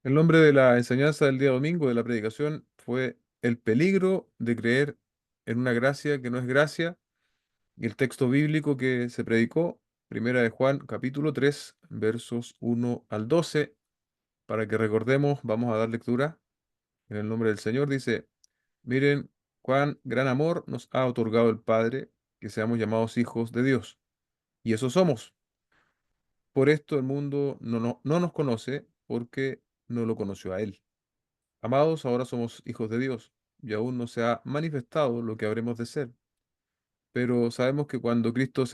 El nombre de la enseñanza del día domingo de la predicación fue el peligro de creer en una gracia que no es gracia, y el texto bíblico que se predicó, Primera de Juan, capítulo 3 versos 1 al 12. Para que recordemos, vamos a dar lectura en el nombre del Señor. Dice: miren cuán gran amor nos ha otorgado el Padre, que seamos llamados hijos de Dios. Y eso somos. Por esto el mundo no nos conoce, porque no lo conoció a Él. Amados, ahora somos hijos de Dios, y aún no se ha manifestado lo que habremos de ser. Pero sabemos que cuando Cristo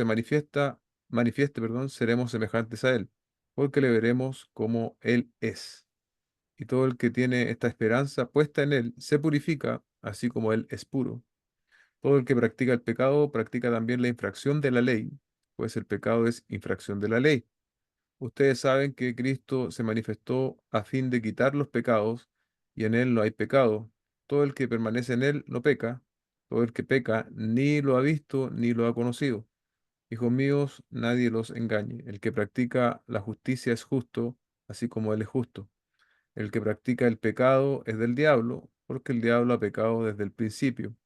manifieste, perdón, seremos semejantes a Él, porque le veremos como Él es. Y todo el que tiene esta esperanza puesta en Él se purifica, así como Él es puro. Todo el que practica el pecado practica también la infracción de la ley, pues el pecado es infracción de la ley. Ustedes saben que Cristo se manifestó a fin de quitar los pecados, y en Él no hay pecado. Todo el que permanece en Él no peca. Todo el que peca ni lo ha visto ni lo ha conocido. Hijos míos, nadie los engañe. El que practica la justicia es justo, así como Él es justo. El que practica el pecado es del diablo, porque el diablo ha pecado desde el principio.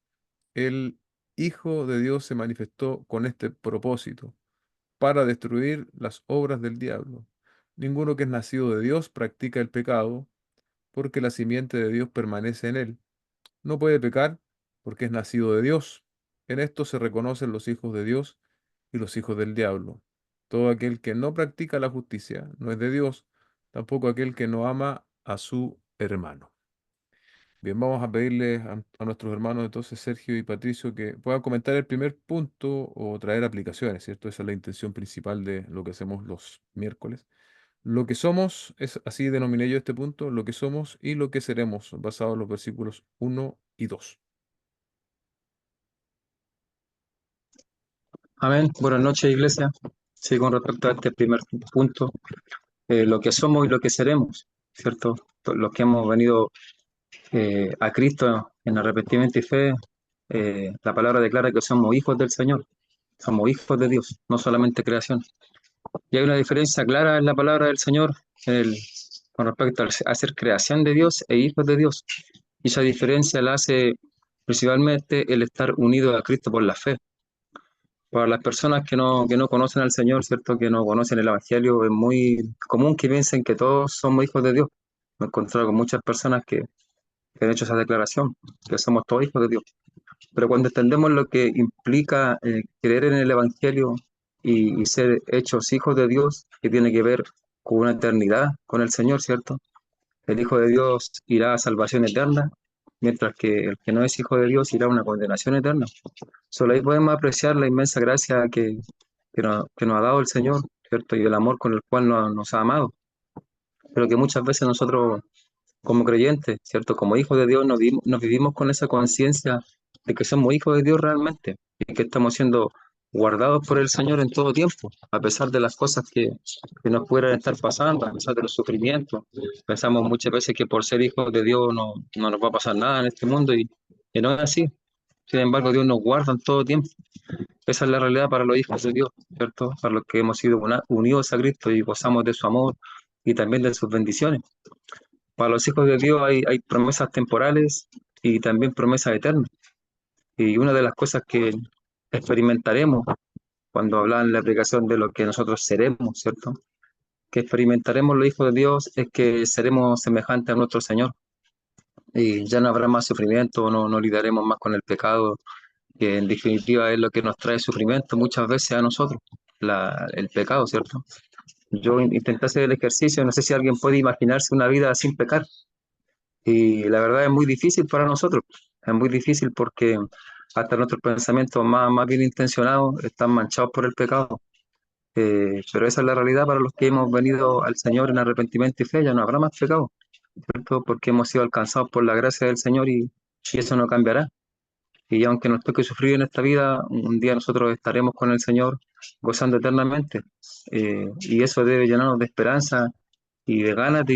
El Hijo de Dios se manifestó con este propósito, para destruir las obras del diablo. Ninguno que es nacido de Dios practica el pecado, porque la simiente de Dios permanece en él. No puede pecar, porque es nacido de Dios. En esto se reconocen los hijos de Dios y los hijos del diablo. Todo aquel que no practica la justicia no es de Dios, tampoco aquel que no ama a su hermano. Bien, vamos a pedirle a nuestros hermanos, entonces, Sergio y Patricio, que puedan comentar el primer punto o traer aplicaciones, ¿cierto? Esa es la intención principal de lo que hacemos los miércoles. Lo que somos, es así denominé yo este punto, lo que somos y lo que seremos, basado en los versículos 1 y 2. Amén. Buenas noches, iglesia. Sí, con respecto a este primer punto, lo que somos y lo que seremos, ¿cierto? Los que hemos venido a Cristo en arrepentimiento y fe, la palabra declara que somos hijos del Señor, somos hijos de Dios, no solamente creación. Y hay una diferencia clara en la palabra del Señor el- con respecto a ser creación de Dios e hijos de Dios. Y esa diferencia la hace principalmente el estar unido a Cristo por la fe. Para las personas que no conocen al Señor, ¿cierto? Que no conocen el Evangelio, es muy común que piensen que todos somos hijos de Dios. Me he encontrado con muchas personas que han hecho esa declaración, que somos todos hijos de Dios. Pero cuando entendemos lo que implica creer en el Evangelio y ser hechos hijos de Dios, que tiene que ver con una eternidad con el Señor, ¿cierto? El Hijo de Dios irá a salvación eterna, mientras que el que no es hijo de Dios irá a una condenación eterna. Solo ahí podemos apreciar la inmensa gracia que nos ha dado el Señor, ¿cierto? Y el amor con el cual nos ha amado. Pero que muchas veces nosotros, como creyentes, ¿cierto? Como hijos de Dios, nos vivimos con esa conciencia de que somos hijos de Dios realmente y que estamos siendo guardados por el Señor en todo tiempo, a pesar de las cosas que nos pudieran estar pasando, a pesar de los sufrimientos. Pensamos muchas veces que por ser hijos de Dios no nos va a pasar nada en este mundo y no es así. Sin embargo, Dios nos guarda en todo tiempo. Esa es la realidad para los hijos de Dios, ¿cierto? Para los que hemos sido unidos a Cristo y gozamos de su amor y también de sus bendiciones. Para los hijos de Dios hay promesas temporales y también promesas eternas. Y una de las cosas que experimentaremos cuando hablan en la aplicación de lo que nosotros seremos, ¿cierto? Que experimentaremos los hijos de Dios es que seremos semejantes a nuestro Señor y ya no habrá más sufrimiento, no lidiaremos más con el pecado, que en definitiva es lo que nos trae sufrimiento muchas veces a nosotros, el pecado, ¿cierto? Yo intenté hacer el ejercicio, no sé si alguien puede imaginarse una vida sin pecar, y la verdad es muy difícil para nosotros, es muy difícil porque hasta nuestros pensamientos más bien intencionados están manchados por el pecado. Pero esa es la realidad para los que hemos venido al Señor en arrepentimiento y fe, ya no habrá más pecado, ¿cierto? Porque hemos sido alcanzados por la gracia del Señor y eso no cambiará. Y aunque nos toque sufrir en esta vida, un día nosotros estaremos con el Señor gozando eternamente. Y eso debe llenarnos de esperanza y de ganas de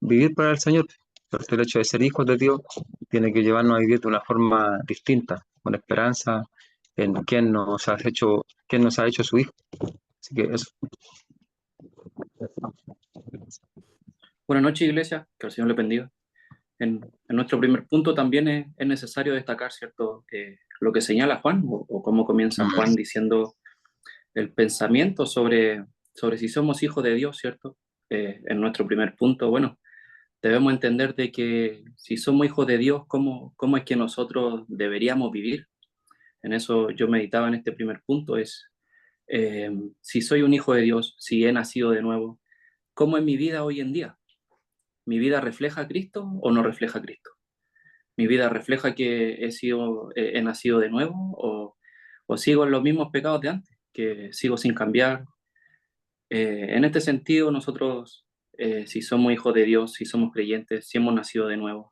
vivir para el Señor. Porque el hecho de ser hijos de Dios tiene que llevarnos a vivir de una forma distinta, con esperanza en quién nos ha hecho su hijo. Así que eso. Buenas noches, Iglesia, que el Señor le bendiga. En nuestro primer punto también es necesario destacar, ¿cierto?, lo que señala Juan, o cómo comienza Juan diciendo el pensamiento sobre si somos hijos de Dios, ¿cierto? En nuestro primer punto, bueno, debemos entender de que si somos hijos de Dios, ¿cómo es que nosotros deberíamos vivir? En eso yo meditaba en este primer punto, eh, si soy un hijo de Dios, si he nacido de nuevo, ¿cómo es mi vida hoy en día? ¿Mi vida refleja a Cristo o no refleja a Cristo? ¿Mi vida refleja que he nacido de nuevo o sigo en los mismos pecados de antes, que sigo sin cambiar? En este sentido, nosotros, si somos hijos de Dios, si somos creyentes, si hemos nacido de nuevo,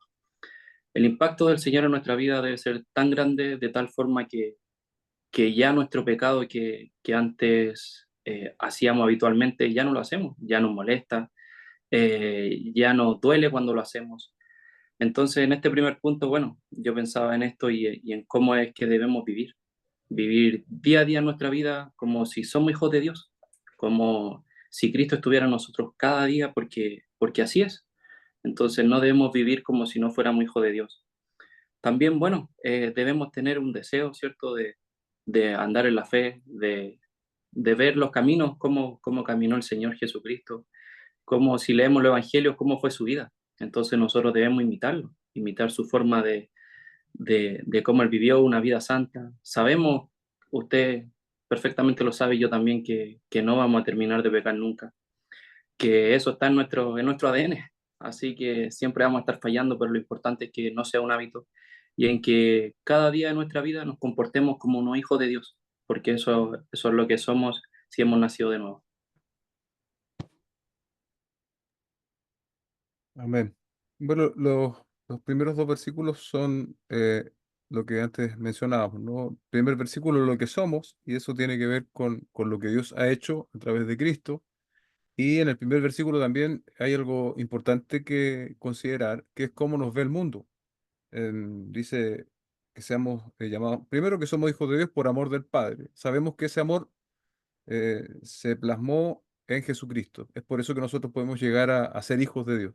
el impacto del Señor en nuestra vida debe ser tan grande de tal forma que ya nuestro pecado que antes hacíamos habitualmente, ya no lo hacemos, ya nos molesta, ya nos duele cuando lo hacemos. Entonces, en este primer punto, bueno, yo pensaba en esto y en cómo es que debemos vivir. Vivir día a día nuestra vida como si somos hijos de Dios, como si Cristo estuviera en nosotros cada día, porque así es. Entonces, no debemos vivir como si no fuéramos hijos de Dios. También, bueno, debemos tener un deseo, ¿cierto?, de andar en la fe, de ver los caminos, cómo caminó el Señor Jesucristo, como si leemos los evangelios, cómo fue su vida. Entonces nosotros debemos imitarlo, imitar su forma de cómo él vivió una vida santa. Sabemos, usted perfectamente lo sabe, yo también, que no vamos a terminar de pecar nunca, que eso está en nuestro ADN, así que siempre vamos a estar fallando, pero lo importante es que no sea un hábito y en que cada día de nuestra vida nos comportemos como unos hijos de Dios, porque eso es lo que somos si hemos nacido de nuevo. Amén. Bueno, los primeros dos versículos son lo que antes mencionábamos, ¿no? El primer versículo, lo que somos, y eso tiene que ver con lo que Dios ha hecho a través de Cristo. Y en el primer versículo también hay algo importante que considerar, que es cómo nos ve el mundo. Dice que seamos llamados, primero que somos hijos de Dios por amor del Padre. Sabemos que ese amor se plasmó en Jesucristo. Es por eso que nosotros podemos llegar a ser hijos de Dios.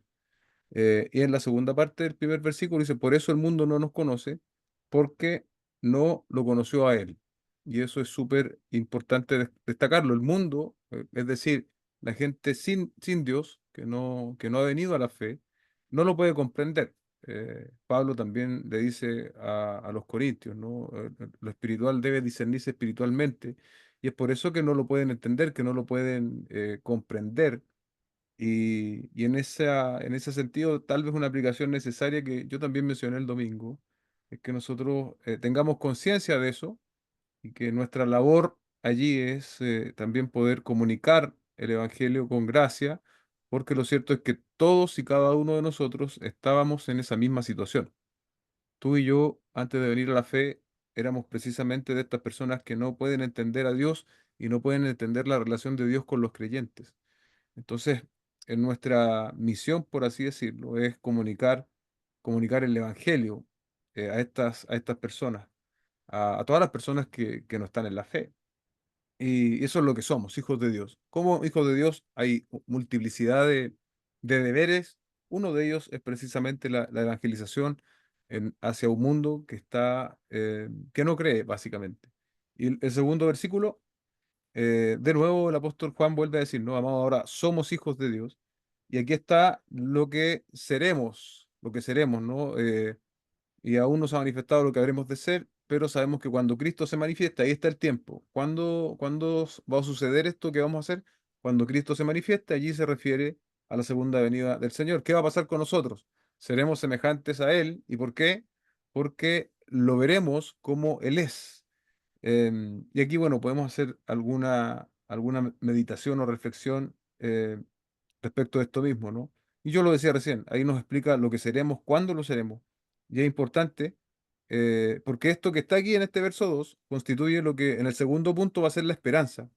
Y en la segunda parte del primer versículo dice, por eso el mundo no nos conoce, porque no lo conoció a Él. Y eso es súper importante destacarlo. El mundo, es decir, la gente sin Dios, que no ha venido a la fe, no lo puede comprender. Pablo también le dice a los corintios, ¿no? Lo espiritual debe discernirse espiritualmente. Y es por eso que no lo pueden entender, que no lo pueden comprender y en ese sentido, tal vez una aplicación necesaria que yo también mencioné el domingo, es que nosotros tengamos conciencia de eso y que nuestra labor allí es también poder comunicar el Evangelio con gracia, porque lo cierto es que todos y cada uno de nosotros estábamos en esa misma situación. Tú y yo, antes de venir a la fe, éramos precisamente de estas personas que no pueden entender a Dios y no pueden entender la relación de Dios con los creyentes. Entonces, en nuestra misión, por así decirlo, es comunicar el Evangelio a estas personas, a todas las personas que no están en la fe. Y eso es lo que somos, hijos de Dios. Como hijos de Dios hay multiplicidad de deberes. Uno de ellos es precisamente la evangelización hacia un mundo que no cree, básicamente. Y el segundo versículo de nuevo el apóstol Juan vuelve a decir, no, amados, ahora somos hijos de Dios. Y aquí está lo que seremos, ¿no? Y aún no se ha manifestado lo que habremos de ser, pero sabemos que cuando Cristo se manifiesta, ahí está el tiempo. ¿Cuándo va a suceder esto que vamos a hacer? Cuando Cristo se manifieste, allí se refiere a la segunda venida del Señor. ¿Qué va a pasar con nosotros? Seremos semejantes a Él. ¿Y por qué? Porque lo veremos como Él es. Y aquí, bueno, podemos hacer alguna meditación o reflexión respecto de esto mismo, ¿no? Y yo lo decía recién, ahí nos explica lo que seremos, cuándo lo seremos. Y es importante, porque esto que está aquí en este verso 2 constituye lo que en el segundo punto va a ser la esperanza.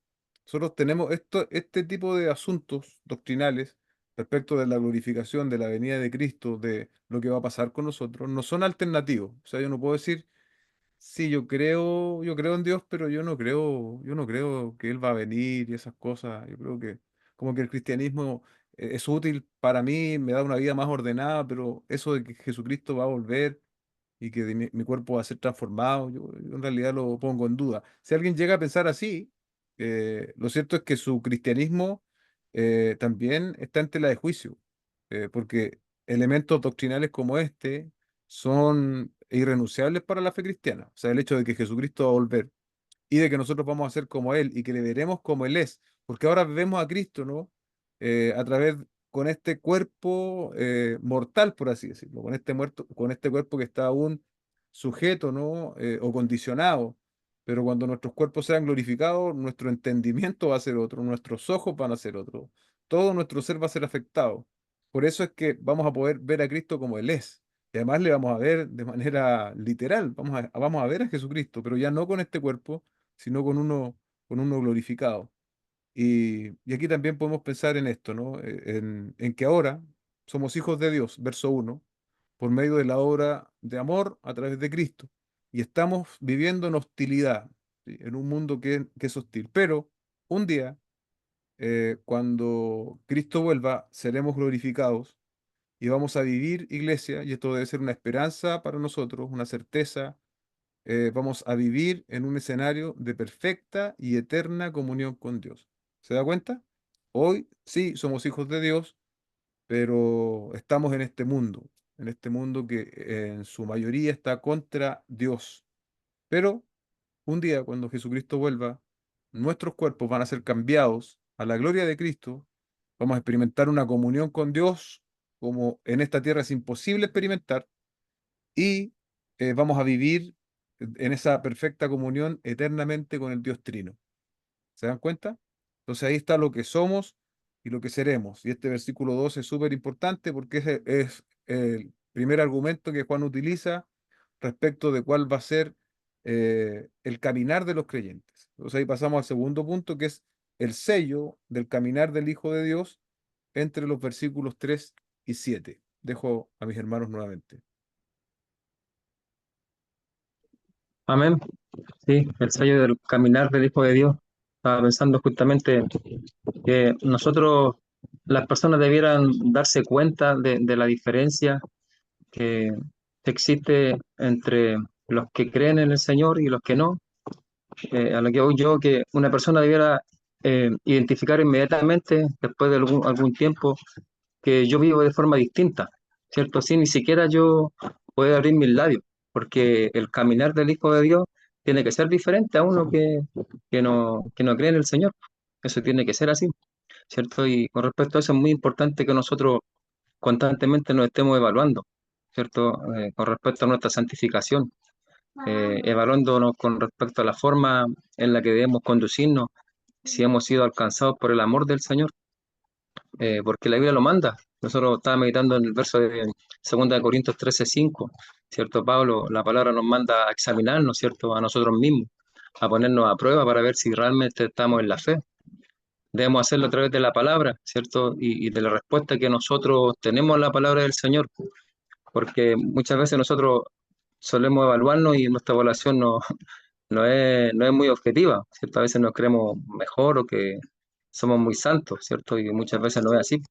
Nosotros tenemos este tipo de asuntos doctrinales respecto de la glorificación, de la venida de Cristo, de lo que va a pasar con nosotros, no son alternativos. O sea, yo no puedo decir sí, yo creo en Dios, pero yo no creo que Él va a venir y esas cosas. Yo creo que como que el cristianismo es útil para mí, me da una vida más ordenada, pero eso de que Jesucristo va a volver y que mi cuerpo va a ser transformado, yo en realidad lo pongo en duda. Si alguien llega a pensar así, lo cierto es que su cristianismo también está en tela de juicio, porque elementos doctrinales como este son irrenunciables para la fe cristiana. O sea, el hecho de que Jesucristo va a volver y de que nosotros vamos a ser como Él y que le veremos como Él es, porque ahora vemos a Cristo, ¿no? A través, con este cuerpo mortal, por así decirlo, con este muerto, con este cuerpo que está aún sujeto, ¿no? O condicionado, pero cuando nuestros cuerpos sean glorificados, nuestro entendimiento va a ser otro, nuestros ojos van a ser otro, todo nuestro ser va a ser afectado. Por eso es que vamos a poder ver a Cristo como Él es. Y además le vamos a ver de manera literal, vamos a ver a Jesucristo, pero ya no con este cuerpo, sino con uno glorificado. Y aquí también podemos pensar en esto, ¿no? En que ahora somos hijos de Dios, verso 1 por medio de la obra de amor a través de Cristo. Y estamos viviendo en hostilidad, ¿sí? En un mundo que es hostil. Pero un día, cuando Cristo vuelva, seremos glorificados y vamos a vivir, iglesia, y esto debe ser una esperanza para nosotros, una certeza. Vamos a vivir en un escenario de perfecta y eterna comunión con Dios. ¿Se da cuenta? Hoy sí somos hijos de Dios, pero estamos en este mundo que en su mayoría está contra Dios. Pero un día, cuando Jesucristo vuelva, nuestros cuerpos van a ser cambiados a la gloria de Cristo. Vamos a experimentar una comunión con Dios como en esta tierra es imposible experimentar y vamos a vivir en esa perfecta comunión eternamente con el Dios Trino. ¿Se dan cuenta? Entonces ahí está lo que somos y lo que seremos. Y este versículo 2 es súper importante porque es el primer argumento que Juan utiliza respecto de cuál va a ser el caminar de los creyentes. Entonces ahí pasamos al segundo punto, que es el sello del caminar del Hijo de Dios entre los versículos 3 y 7. Dejo a mis hermanos nuevamente. Amén. Sí, el sello del caminar del Hijo de Dios. Estaba pensando justamente que nosotros, las personas debieran darse cuenta de la diferencia que existe entre los que creen en el Señor y los que no. A lo que voy yo, que una persona debiera identificar inmediatamente, después de algún tiempo, que yo vivo de forma distinta, ¿cierto? Así ni siquiera yo puedo abrir mis labios, porque el caminar del Hijo de Dios tiene que ser diferente a uno que no cree en el Señor. Eso tiene que ser así, ¿cierto? Y con respecto a eso es muy importante que nosotros constantemente nos estemos evaluando, ¿cierto? Con respecto a nuestra santificación, evaluándonos con respecto a la forma en la que debemos conducirnos, si hemos sido alcanzados por el amor del Señor, porque la Biblia lo manda. Nosotros estábamos meditando en el verso de 2 Corintios 13:5, ¿cierto? Pablo, la palabra nos manda a examinarnos, ¿cierto? A nosotros mismos, a ponernos a prueba para ver si realmente estamos en la fe. Debemos hacerlo a través de la palabra, ¿cierto? Y de la respuesta que nosotros tenemos a la palabra del Señor, porque muchas veces nosotros solemos evaluarnos y nuestra evaluación no es muy objetiva, ¿cierto? A veces nos creemos mejor o que somos muy santos, ¿cierto? Y muchas veces no es así.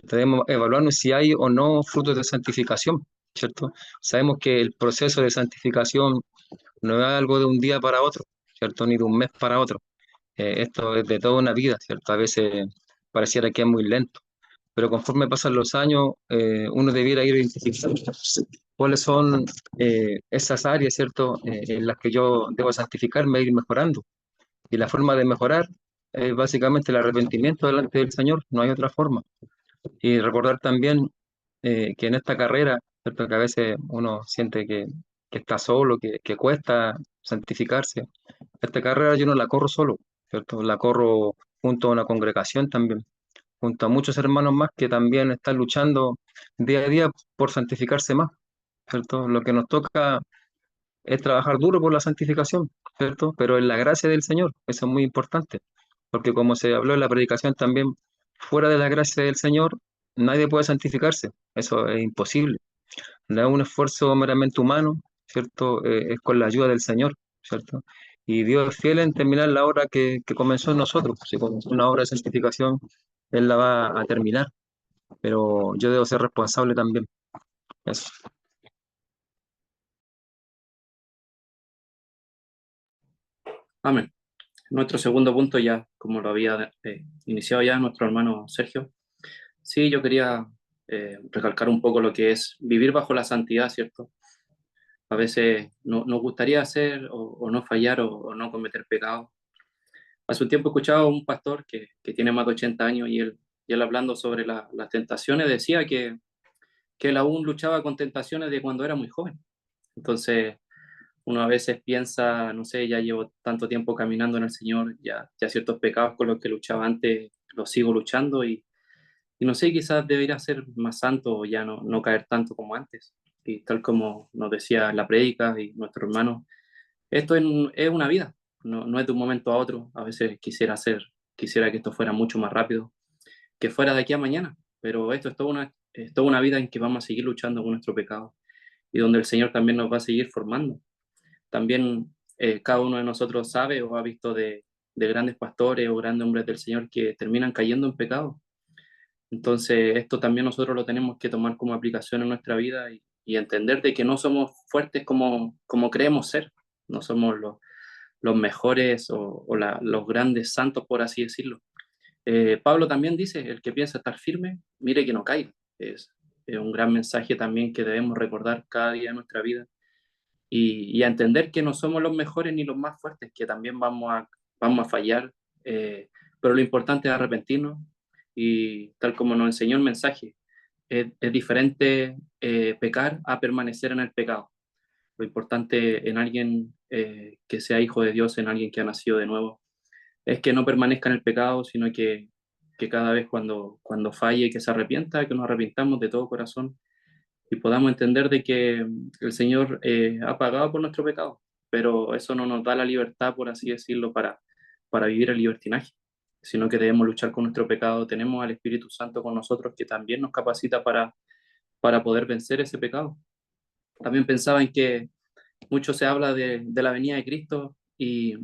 Debemos evaluarnos si hay o no frutos de santificación, ¿cierto? Sabemos que el proceso de santificación no es algo de un día para otro, ¿cierto? Ni de un mes para otro. Esto es de toda una vida, ¿cierto? A veces pareciera que es muy lento, pero conforme pasan los años, uno debiera ir identificando cuáles son esas áreas, ¿cierto? En las que yo debo santificarme e ir mejorando. Y la forma de mejorar es básicamente el arrepentimiento delante del Señor, no hay otra forma. Y recordar también que en esta carrera, ¿cierto? Que a veces uno siente que está solo, que cuesta santificarse. Esta carrera yo no la corro solo, ¿cierto? La corro junto a una congregación también, junto a muchos hermanos más que también están luchando día a día por santificarse más, ¿cierto? Lo que nos toca es trabajar duro por la santificación, ¿cierto? Pero en la gracia del Señor, eso es muy importante, porque como se habló en la predicación también, fuera de la gracia del Señor, nadie puede santificarse, eso es imposible, no es un esfuerzo meramente humano, ¿cierto? Es con la ayuda del Señor, ¿cierto? Y Dios es fiel en terminar la obra que comenzó en nosotros, si comenzó una obra de santificación, Él la va a terminar, pero yo debo ser responsable también. Eso. Amén. Nuestro segundo punto ya, como lo había iniciado ya nuestro hermano Sergio, sí, yo quería recalcar un poco lo que es vivir bajo la santidad, ¿cierto? A veces nos gustaría hacer o no fallar o no cometer pecado. Hace un tiempo escuchaba a un pastor que tiene más de 80 años y él hablando sobre las tentaciones decía que él aún luchaba con tentaciones de cuando era muy joven. Entonces, uno a veces piensa, no sé, ya llevo tanto tiempo caminando en el Señor, ya ciertos pecados con los que luchaba antes los sigo luchando y no sé, quizás debería ser más santo o ya no caer tanto como antes. Y tal como nos decía la prédica y nuestro hermano, esto es una vida, no es de un momento a otro. A veces quisiera que esto fuera mucho más rápido, que fuera de aquí a mañana, pero esto es toda una vida en que vamos a seguir luchando con nuestro pecado y donde el Señor también nos va a seguir formando. También cada uno de nosotros sabe o ha visto de grandes pastores o grandes hombres del Señor que terminan cayendo en pecado. Entonces, esto también nosotros lo tenemos que tomar como aplicación en nuestra vida y entender de que no somos fuertes como creemos ser, no somos los mejores los grandes santos, por así decirlo. Pablo también dice, el que piensa estar firme, mire que no caiga. Es un gran mensaje también que debemos recordar cada día de nuestra vida y a entender que no somos los mejores ni los más fuertes, que también vamos a fallar, pero lo importante es arrepentirnos y tal como nos enseñó el mensaje, es diferente pecar a permanecer en el pecado. Lo importante en alguien que sea hijo de Dios, en alguien que ha nacido de nuevo, es que no permanezca en el pecado, sino que cada vez cuando falle, que se arrepienta, que nos arrepintamos de todo corazón y podamos entender de que el Señor ha pagado por nuestro pecado, pero eso no nos da la libertad, por así decirlo, para vivir el libertinaje, sino que debemos luchar con nuestro pecado. Tenemos al Espíritu Santo con nosotros que también nos capacita para poder vencer ese pecado. También pensaba en que mucho se habla de la venida de Cristo y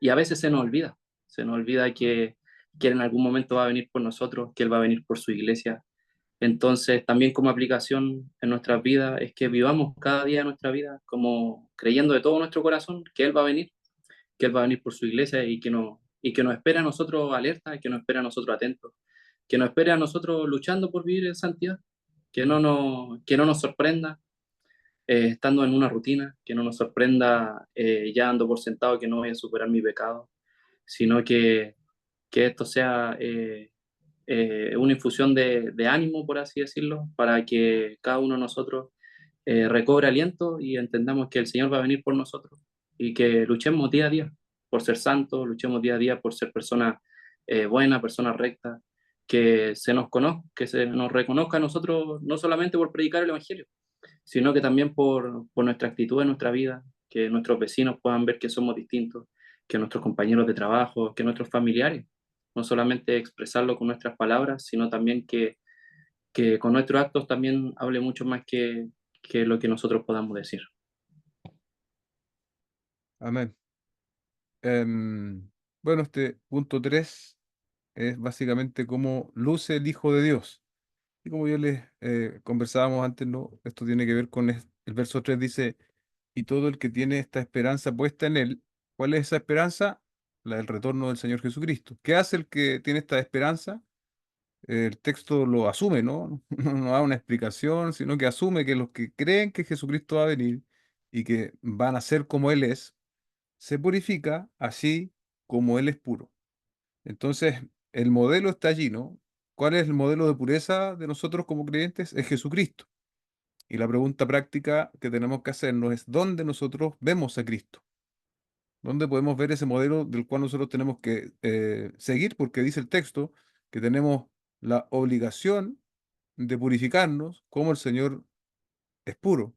a veces se nos olvida que Él en algún momento va a venir por nosotros, que Él va a venir por su iglesia. Entonces, también como aplicación en nuestras vidas es que vivamos cada día de nuestra vida como creyendo de todo nuestro corazón que Él va a venir, que Él va a venir por su iglesia y que nos espera a nosotros alerta, que nos espera a nosotros atentos, que nos espera a nosotros luchando por vivir en santidad, que no nos sorprenda estando en una rutina, que no nos sorprenda ya dando por sentado que no voy a superar mi pecado, sino que esto sea una infusión de ánimo, por así decirlo, para que cada uno de nosotros recobre aliento y entendamos que el Señor va a venir por nosotros y que luchemos día a día por ser santos, luchemos día a día por ser personas buenas, personas rectas, que se nos conozca, que se nos reconozca a nosotros no solamente por predicar el Evangelio, sino que también por nuestra actitud en nuestra vida, que nuestros vecinos puedan ver que somos distintos, que nuestros compañeros de trabajo, que nuestros familiares, no solamente expresarlo con nuestras palabras, sino también que con nuestros actos también hable mucho más que lo que nosotros podamos decir. Amén. Bueno, este punto 3 es básicamente cómo luce el Hijo de Dios. Y como yo les conversábamos antes, ¿no? Esto tiene que ver con el verso 3 dice, y todo el que tiene esta esperanza puesta en él, ¿cuál es esa esperanza? La del retorno del Señor Jesucristo. ¿Qué hace el que tiene esta esperanza? El texto lo asume, ¿no? No da una explicación, sino que asume que los que creen que Jesucristo va a venir y que van a ser como Él es, se purifica así como Él es puro. Entonces, el modelo está allí, ¿no? ¿Cuál es el modelo de pureza de nosotros como creyentes? Es Jesucristo. Y la pregunta práctica que tenemos que hacernos es, ¿dónde nosotros vemos a Cristo? ¿Dónde podemos ver ese modelo del cual nosotros tenemos que seguir? Porque dice el texto que tenemos la obligación de purificarnos como el Señor es puro.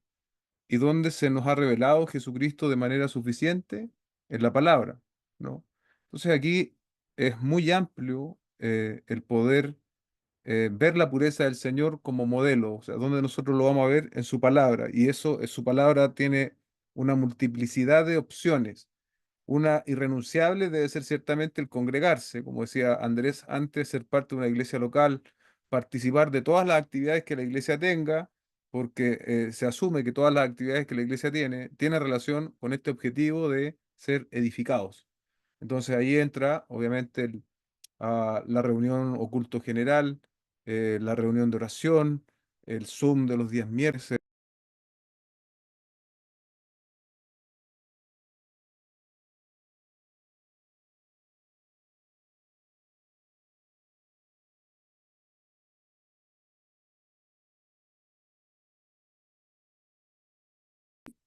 ¿Y dónde se nos ha revelado Jesucristo de manera suficiente? En la palabra, ¿no? Entonces aquí es muy amplio el poder ver la pureza del Señor como modelo, o sea, donde nosotros lo vamos a ver en su palabra. Y eso, su palabra tiene una multiplicidad de opciones. una irrenunciable debe ser ciertamente el congregarse, como decía Andrés antes, ser parte de una iglesia local, participar de todas las actividades que la iglesia tenga, porque se asume que todas las actividades que la iglesia tiene relación con este objetivo de ser edificados. Entonces ahí entra, obviamente, la reunión o culto general, la reunión de oración, el Zoom de los días miércoles.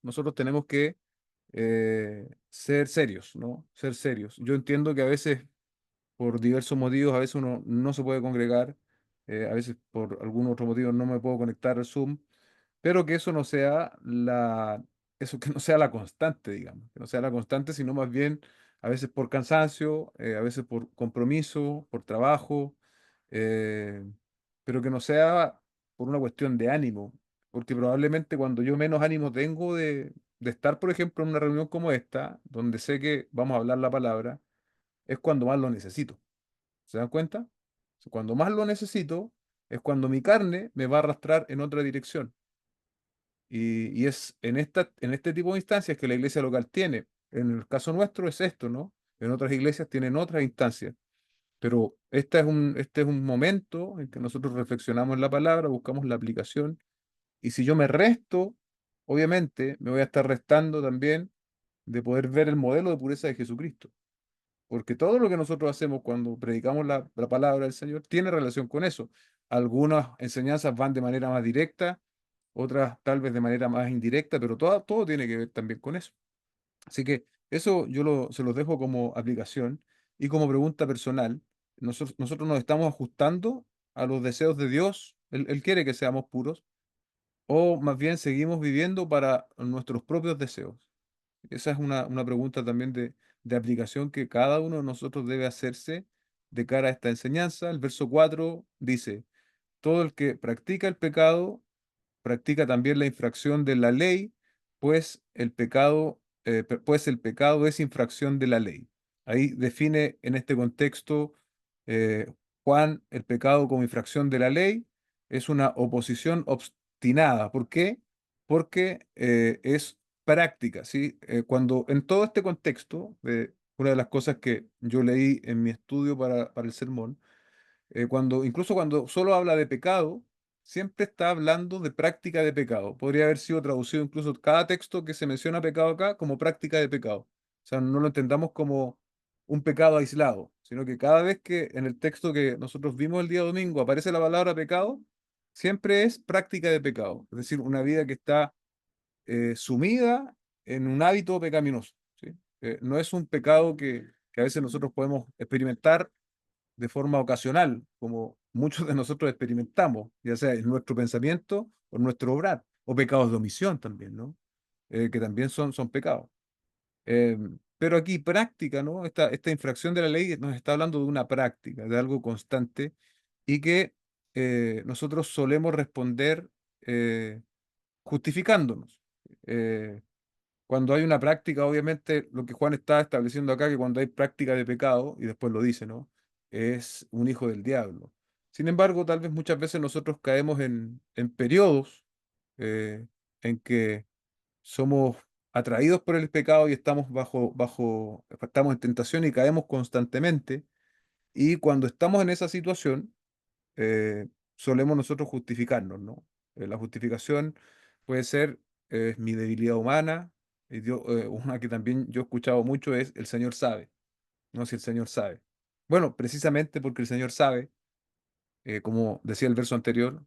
Nosotros tenemos que ser serios, ¿no? Ser serios. Yo entiendo que a veces, por diversos motivos, a veces uno no se puede congregar, a veces por algún otro motivo no me puedo conectar al Zoom, pero que eso no sea eso que no sea la constante, digamos, que no sea la constante, sino más bien a veces por cansancio, a veces por compromiso, por trabajo, eh, pero que no sea por una cuestión de ánimo, porque probablemente cuando yo menos ánimo tengo de estar, por ejemplo, en una reunión como esta, donde sé que vamos a hablar la palabra, es cuando más lo necesito. ¿Se dan cuenta? Cuando más lo necesito es cuando mi carne me va a arrastrar en otra dirección. Y es en este tipo de instancias que la iglesia local tiene. En el caso nuestro es esto, ¿no? En otras iglesias tienen otras instancias. Pero este es un momento en que nosotros reflexionamos en la palabra, buscamos la aplicación. Y si yo me resto, obviamente me voy a estar restando también de poder ver el modelo de pureza de Jesucristo. Porque todo lo que nosotros hacemos cuando predicamos la palabra del Señor tiene relación con eso. Algunas enseñanzas van de manera más directa, otras tal vez de manera más indirecta, pero todo tiene que ver también con eso. Así que eso se los dejo como aplicación y como pregunta personal. Nosotros nos estamos ajustando a los deseos de Dios. Él quiere que seamos puros, o más bien seguimos viviendo para nuestros propios deseos. Esa es una pregunta también de aplicación que cada uno de nosotros debe hacerse de cara a esta enseñanza. El verso 4 dice, todo el que practica el pecado practica también la infracción de la ley, pues el pecado es infracción de la ley. Ahí define en este contexto eh, Juan el pecado como infracción de la ley, es una oposición obstinada. ¿Por qué? Porque es práctica, ¿sí? Cuando en todo este contexto, una de las cosas que yo leí en mi estudio para el sermón, incluso cuando solo habla de pecado, siempre está hablando de práctica de pecado. Podría haber sido traducido incluso cada texto que se menciona pecado acá como práctica de pecado. O sea, no lo entendamos como un pecado aislado, sino que cada vez que en el texto que nosotros vimos el día domingo aparece la palabra pecado, siempre es práctica de pecado. Es decir, una vida que está sumida en un hábito pecaminoso, ¿sí? No es un pecado que a veces nosotros podemos experimentar de forma ocasional, como muchos de nosotros experimentamos, ya sea en nuestro pensamiento o en nuestro obrar, o pecados de omisión también, ¿no? Que también son pecados. Eh, pero aquí práctica, ¿no? Esta infracción de la ley nos está hablando de una práctica, de algo constante, y que nosotros solemos responder justificándonos. Eh, Cuando hay una práctica, obviamente, lo que Juan está estableciendo acá, que cuando hay práctica de pecado, y después lo dice, ¿no? Es un hijo del diablo. Sin embargo, tal vez muchas veces nosotros caemos en periodos eh, en que somos atraídos por el pecado y estamos estamos en tentación y caemos constantemente. Y cuando estamos en esa situación, solemos nosotros justificarnos, ¿no? La justificación puede ser mi debilidad humana, una que también yo he escuchado mucho es el Señor sabe, ¿no? Si el Señor sabe. Bueno, precisamente porque el Señor sabe, como decía el verso anterior,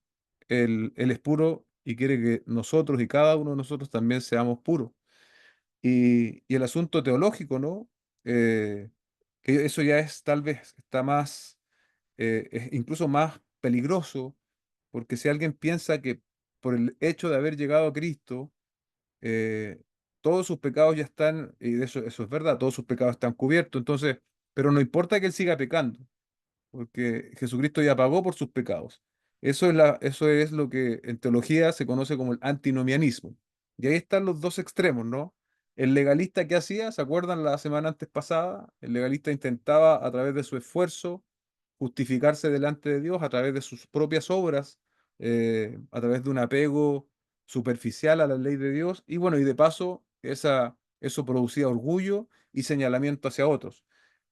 Él es puro y quiere que nosotros y cada uno de nosotros también seamos puros. Y el asunto teológico, ¿no? Que eso ya es tal vez, está más es incluso más peligroso, porque si alguien piensa que por el hecho de haber llegado a Cristo, eh, todos sus pecados ya están, y eso es verdad, todos sus pecados están cubiertos, entonces, pero no importa que él siga pecando, porque Jesucristo ya pagó por sus pecados. Eso es lo que en teología se conoce como el antinomianismo. Y ahí están los dos extremos, ¿no? el legalista, ¿qué hacía? ¿Se acuerdan la semana antes pasada? El legalista intentaba a través de su esfuerzo justificarse delante de Dios a través de sus propias obras, a través de un apego superficial a la ley de Dios, y bueno, y de paso, eso producía orgullo y señalamiento hacia otros.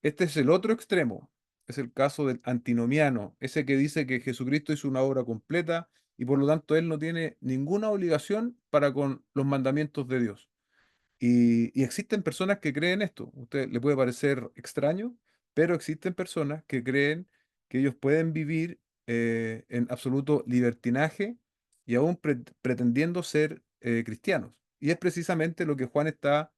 Este es el otro extremo, es el caso del antinomiano, ese que dice que Jesucristo hizo una obra completa y por lo tanto él no tiene ninguna obligación para con los mandamientos de Dios. Y existen personas que creen esto. A usted le puede parecer extraño, pero existen personas que creen que ellos pueden vivir en absoluto libertinaje y aún pretendiendo ser cristianos. Y es precisamente lo que Juan está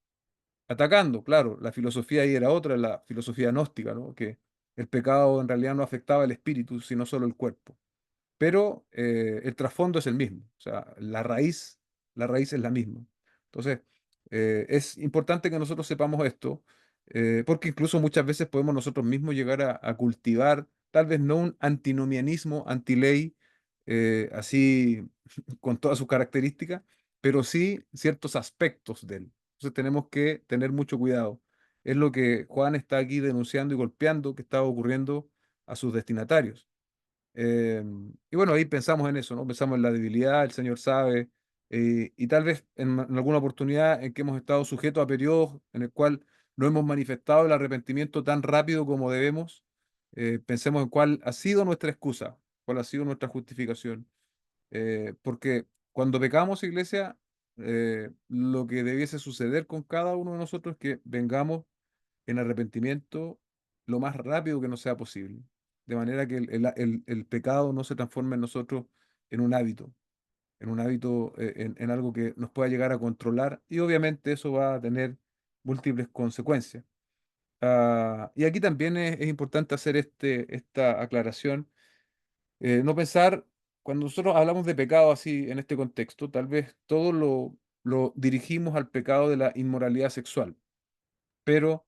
atacando. Claro, la filosofía ahí era otra, la filosofía gnóstica, ¿no? Que el pecado en realidad no afectaba el espíritu, sino solo el cuerpo, pero el trasfondo es el mismo, o sea, la raíz es la misma. Entonces, es importante que nosotros sepamos esto, porque incluso muchas veces podemos nosotros mismos llegar a cultivar, tal vez no un antinomianismo, antiley, así con todas sus características, pero sí ciertos aspectos de él. Entonces tenemos que tener mucho cuidado. Es lo que Juan está aquí denunciando y golpeando que estaba ocurriendo a sus destinatarios. Y bueno, ahí pensamos en eso, ¿no? Pensamos en la debilidad, el Señor sabe, y tal vez en alguna oportunidad en que hemos estado sujetos a periodos en el cual no hemos manifestado el arrepentimiento tan rápido como debemos, pensemos en cuál ha sido nuestra excusa, cuál ha sido nuestra justificación. Porque cuando pecamos, iglesia, lo que debiese suceder con cada uno de nosotros es que vengamos en arrepentimiento lo más rápido que nos sea posible, de manera que el pecado no se transforme en nosotros en un hábito, en algo que nos pueda llegar a controlar y obviamente eso va a tener múltiples consecuencias. Y aquí también es importante hacer esta aclaración, no pensar, cuando nosotros hablamos de pecado así en este contexto, tal vez todo lo dirigimos al pecado de la inmoralidad sexual, pero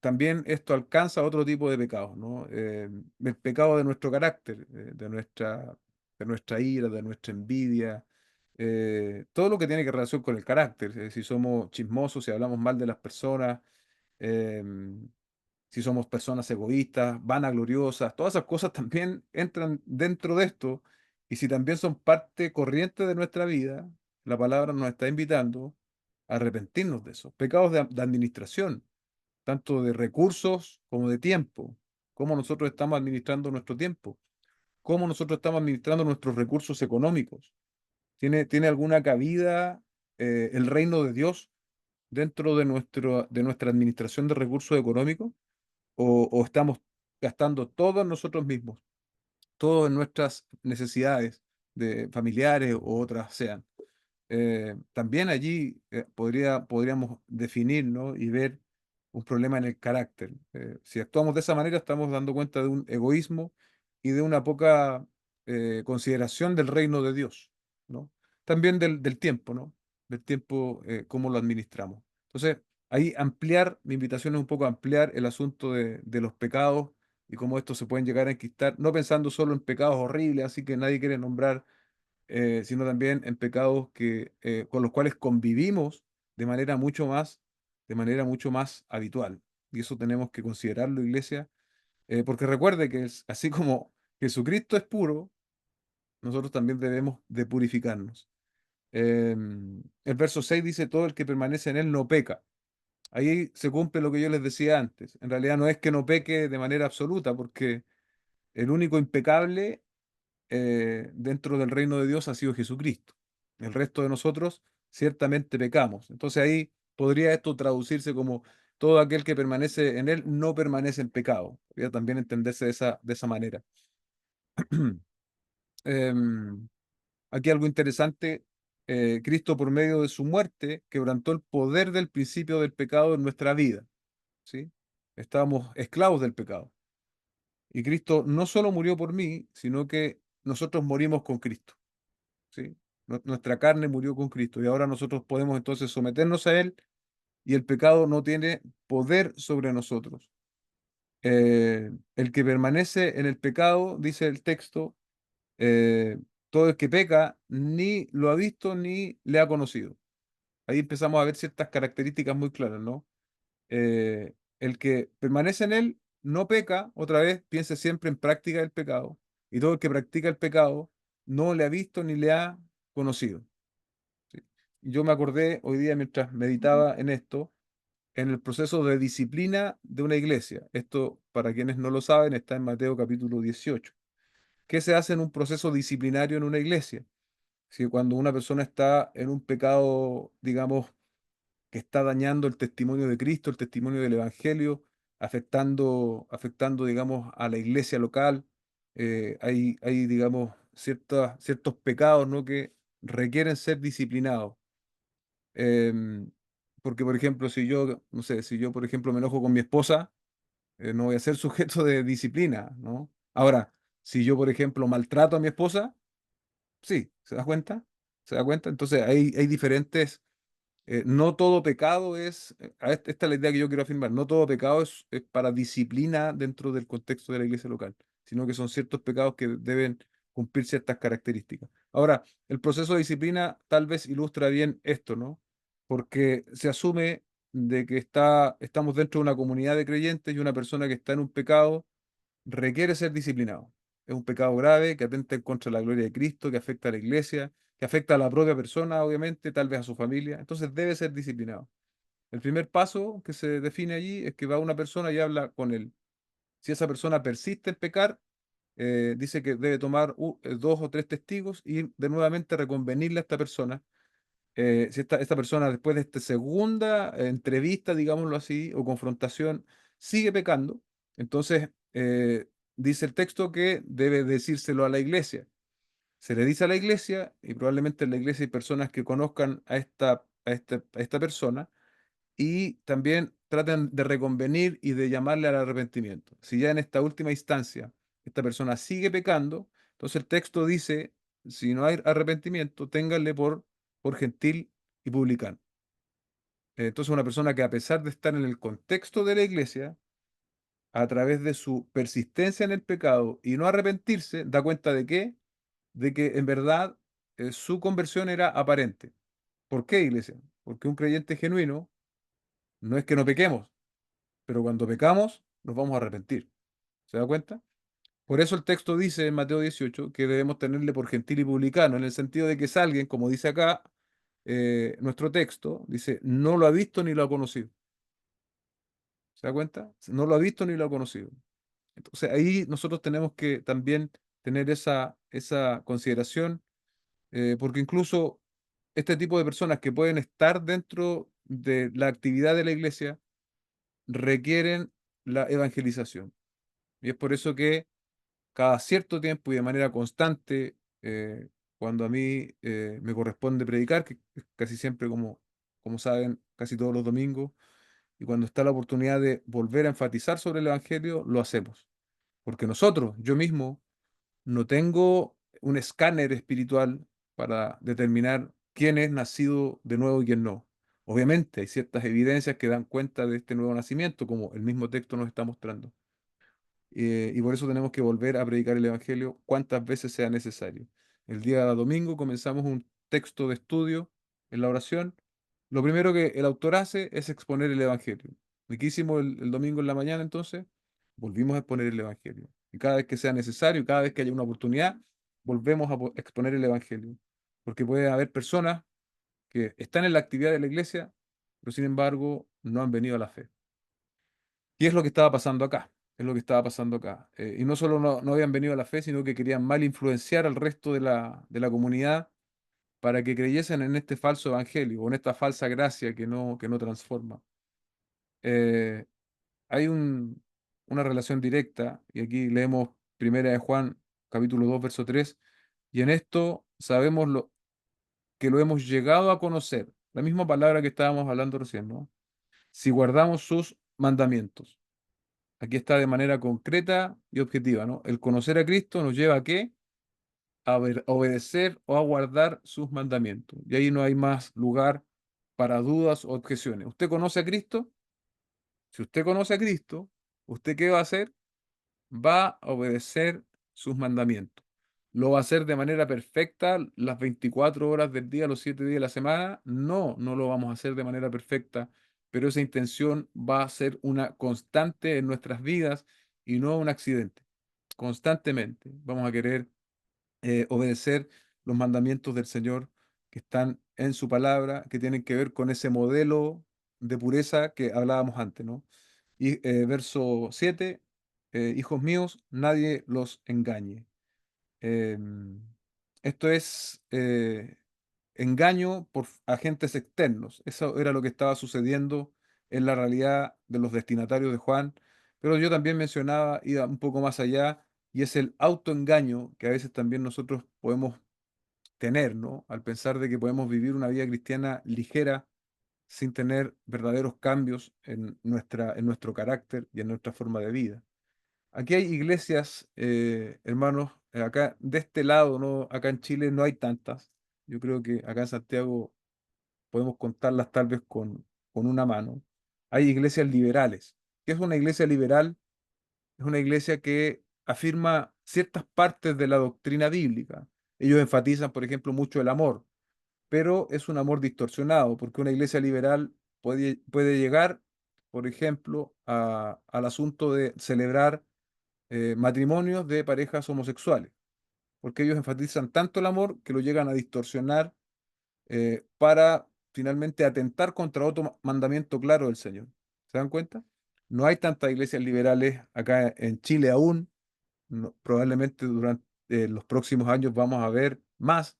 también esto alcanza otro tipo de pecados, ¿no? El pecado de nuestro carácter, de nuestra ira, de nuestra envidia, todo lo que tiene que relación con el carácter, si somos chismosos, si hablamos mal de las personas, em, si somos personas egoístas, vanagloriosas, todas esas cosas también entran dentro de esto, y si también son parte corriente de nuestra vida, la palabra nos está invitando a arrepentirnos de esos pecados de administración tanto de recursos como de tiempo, cómo nosotros estamos administrando nuestro tiempo, cómo nosotros estamos administrando nuestros recursos económicos. ¿Tiene alguna cabida el reino de Dios dentro de nuestra administración de recursos económicos? ¿O estamos gastando todo en nosotros mismos, todo en nuestras necesidades de familiares o otras sean? También allí podríamos definir, ¿no? Y ver un problema en el carácter. Si actuamos de esa manera, estamos dando cuenta de un egoísmo y de una poca consideración del reino de Dios, ¿no? También del tiempo, ¿no? Del tiempo, cómo lo administramos. Entonces, ahí mi invitación es un poco ampliar el asunto de los pecados y cómo estos se pueden llegar a enquistar, no pensando solo en pecados horribles, así que nadie quiere nombrar, sino también en pecados con los cuales convivimos de manera mucho más, de manera mucho más habitual. Y eso tenemos que considerarlo, iglesia, porque recuerde que así como Jesucristo es puro, nosotros también debemos de purificarnos. El verso 6 dice, todo el que permanece en él no peca. Ahí se cumple lo que yo les decía antes. En realidad no es que no peque de manera absoluta, porque el único impecable dentro del reino de Dios ha sido Jesucristo. El resto de nosotros ciertamente pecamos. Entonces ahí podría esto traducirse como todo aquel que permanece en él no permanece en pecado. Podría también entenderse de esa manera. Em, Aquí algo interesante. Cristo por medio de su muerte quebrantó el poder del principio del pecado en nuestra vida. ¿Sí? Estábamos esclavos del pecado. Y Cristo no solo murió por mí, sino que nosotros morimos con Cristo. ¿Sí? Nuestra carne murió con Cristo y ahora nosotros podemos entonces someternos a Él y el pecado no tiene poder sobre nosotros. El que permanece en el pecado, dice el texto, eh, todo el que peca ni lo ha visto ni le ha conocido. ahí empezamos a ver ciertas características muy claras, ¿no? El que permanece en él no peca, otra vez, piense siempre en práctica del pecado, y todo el que practica el pecado no le ha visto ni le ha conocido. ¿Sí? Yo me acordé hoy día mientras meditaba en esto, en el proceso de disciplina de una iglesia. Esto, para quienes no lo saben, está en Mateo capítulo 18. ¿Qué se hace en un proceso disciplinario en una iglesia? Si cuando una persona está en un pecado, digamos, que está dañando el testimonio de Cristo, el testimonio del Evangelio, afectando, digamos, a la iglesia local, hay, digamos, ciertos pecados, ¿no? que requieren ser disciplinados. Em, Porque, por ejemplo, si yo, no sé, si yo, por ejemplo, me enojo con mi esposa, no voy a ser sujeto de disciplina, ¿no? Ahora, si yo, por ejemplo, maltrato a mi esposa, sí, ¿se da cuenta? ¿Se da cuenta? Entonces, hay diferentes, no todo pecado es, esta es la idea que yo quiero afirmar, no todo pecado es para disciplina dentro del contexto de la iglesia local, sino que son ciertos pecados que deben cumplir ciertas características. Ahora, el proceso de disciplina tal vez ilustra bien esto, ¿no? Porque se asume de que estamos dentro de una comunidad de creyentes y una persona que está en un pecado requiere ser disciplinado. Es un pecado grave que atenta contra la gloria de Cristo, que afecta a la iglesia, que afecta a la propia persona, obviamente, tal vez a su familia. Entonces debe ser disciplinado. El primer paso que se define allí es que va una persona y habla con él. Si esa persona persiste en pecar, dice que debe tomar dos o tres testigos y de nuevamente reconvenirle a esta persona. Si esta persona después de esta segunda entrevista, digámoslo así, o confrontación, sigue pecando, entonces dice el texto que debe decírselo a la iglesia. Se le dice a la iglesia, y probablemente en la iglesia hay personas que conozcan a esta persona, y también traten de reconvenir y de llamarle al arrepentimiento. Si ya en esta última instancia esta persona sigue pecando, entonces el texto dice, si no hay arrepentimiento, ténganle por gentil y publicano. Entonces una persona que a pesar de estar en el contexto de la iglesia, a través de su persistencia en el pecado y no arrepentirse, da cuenta de qué, de que en verdad su conversión era aparente. ¿Por qué, iglesia? Porque un creyente genuino no es que no pequemos, pero cuando pecamos nos vamos a arrepentir. ¿Se da cuenta? Por eso el texto dice en Mateo 18 que debemos tenerle por gentil y publicano, en el sentido de que es alguien, como dice acá nuestro texto, dice, no lo ha visto ni lo ha conocido. ¿Se da cuenta? No lo ha visto ni lo ha conocido. Entonces ahí nosotros tenemos que también tener esa consideración, porque incluso este tipo de personas que pueden estar dentro de la actividad de la iglesia requieren la evangelización. Y es por eso que cada cierto tiempo y de manera constante, cuando a mí me corresponde predicar, que es casi siempre, como saben, casi todos los domingos, y cuando está la oportunidad de volver a enfatizar sobre el Evangelio, lo hacemos. Porque nosotros, yo mismo, no tengo un escáner espiritual para determinar quién es nacido de nuevo y quién no. Obviamente hay ciertas evidencias que dan cuenta de este nuevo nacimiento, como el mismo texto nos está mostrando. Y por eso tenemos que volver a predicar el Evangelio cuantas veces sea necesario. El día domingo comenzamos un texto de estudio en la oración. Lo primero que el autor hace es exponer el Evangelio. ¿Y qué hicimos el domingo en la mañana entonces? Volvimos a exponer el Evangelio. Y cada vez que sea necesario, cada vez que haya una oportunidad, volvemos a exponer el Evangelio. Porque puede haber personas que están en la actividad de la iglesia, pero sin embargo no han venido a la fe. Y es lo que estaba pasando acá. Es lo que estaba pasando acá. Y no solo no habían venido a la fe, sino que querían mal influenciar al resto de la comunidad para que creyesen en este falso evangelio o en esta falsa gracia que no transforma. Eh, Hay una relación directa, y aquí leemos Primera de Juan, capítulo 2 verso 3 y en esto sabemos que lo hemos llegado a conocer, la misma palabra que estábamos hablando recién, ¿no? Si guardamos sus mandamientos. Aquí está de manera concreta y objetiva, ¿no? El conocer a Cristo nos lleva a qué? A obedecer o a guardar sus mandamientos. Y ahí no hay más lugar para dudas o objeciones. ¿Usted conoce a Cristo? Si usted conoce a Cristo, ¿usted qué va a hacer? Va a obedecer sus mandamientos. ¿Lo va a hacer de manera perfecta las 24 horas del día, los 7 días de la semana? No, no lo vamos a hacer de manera perfecta, pero esa intención va a ser una constante en nuestras vidas y no un accidente. Constantemente vamos a querer obedecer los mandamientos del Señor que están en su palabra, que tienen que ver con ese modelo de pureza que hablábamos antes, ¿no? Y verso 7, hijos míos, nadie los engañe. Em, Esto es engaño por agentes externos. Eso era lo que estaba sucediendo en la realidad de los destinatarios de Juan. Pero yo también mencionaba, iba un poco más allá, y es el autoengaño que a veces también nosotros podemos tener, ¿no? Al pensar de que podemos vivir una vida cristiana ligera sin tener verdaderos cambios en nuestro carácter y en nuestra forma de vida. Aquí hay iglesias, hermanos, acá de este lado, ¿no? Acá en Chile no hay tantas. Yo creo que acá en Santiago podemos contarlas tal vez con una mano. Hay iglesias liberales. ¿Qué es una iglesia liberal? Es una iglesia que afirma ciertas partes de la doctrina bíblica. Ellos enfatizan, por ejemplo, mucho el amor, pero es un amor distorsionado, porque una iglesia liberal puede llegar, por ejemplo, al asunto de celebrar matrimonios de parejas homosexuales, porque ellos enfatizan tanto el amor que lo llegan a distorsionar para finalmente atentar contra otro mandamiento claro del Señor. ¿Se dan cuenta? No hay tantas iglesias liberales acá en Chile aún. Probablemente durante los próximos años vamos a ver más,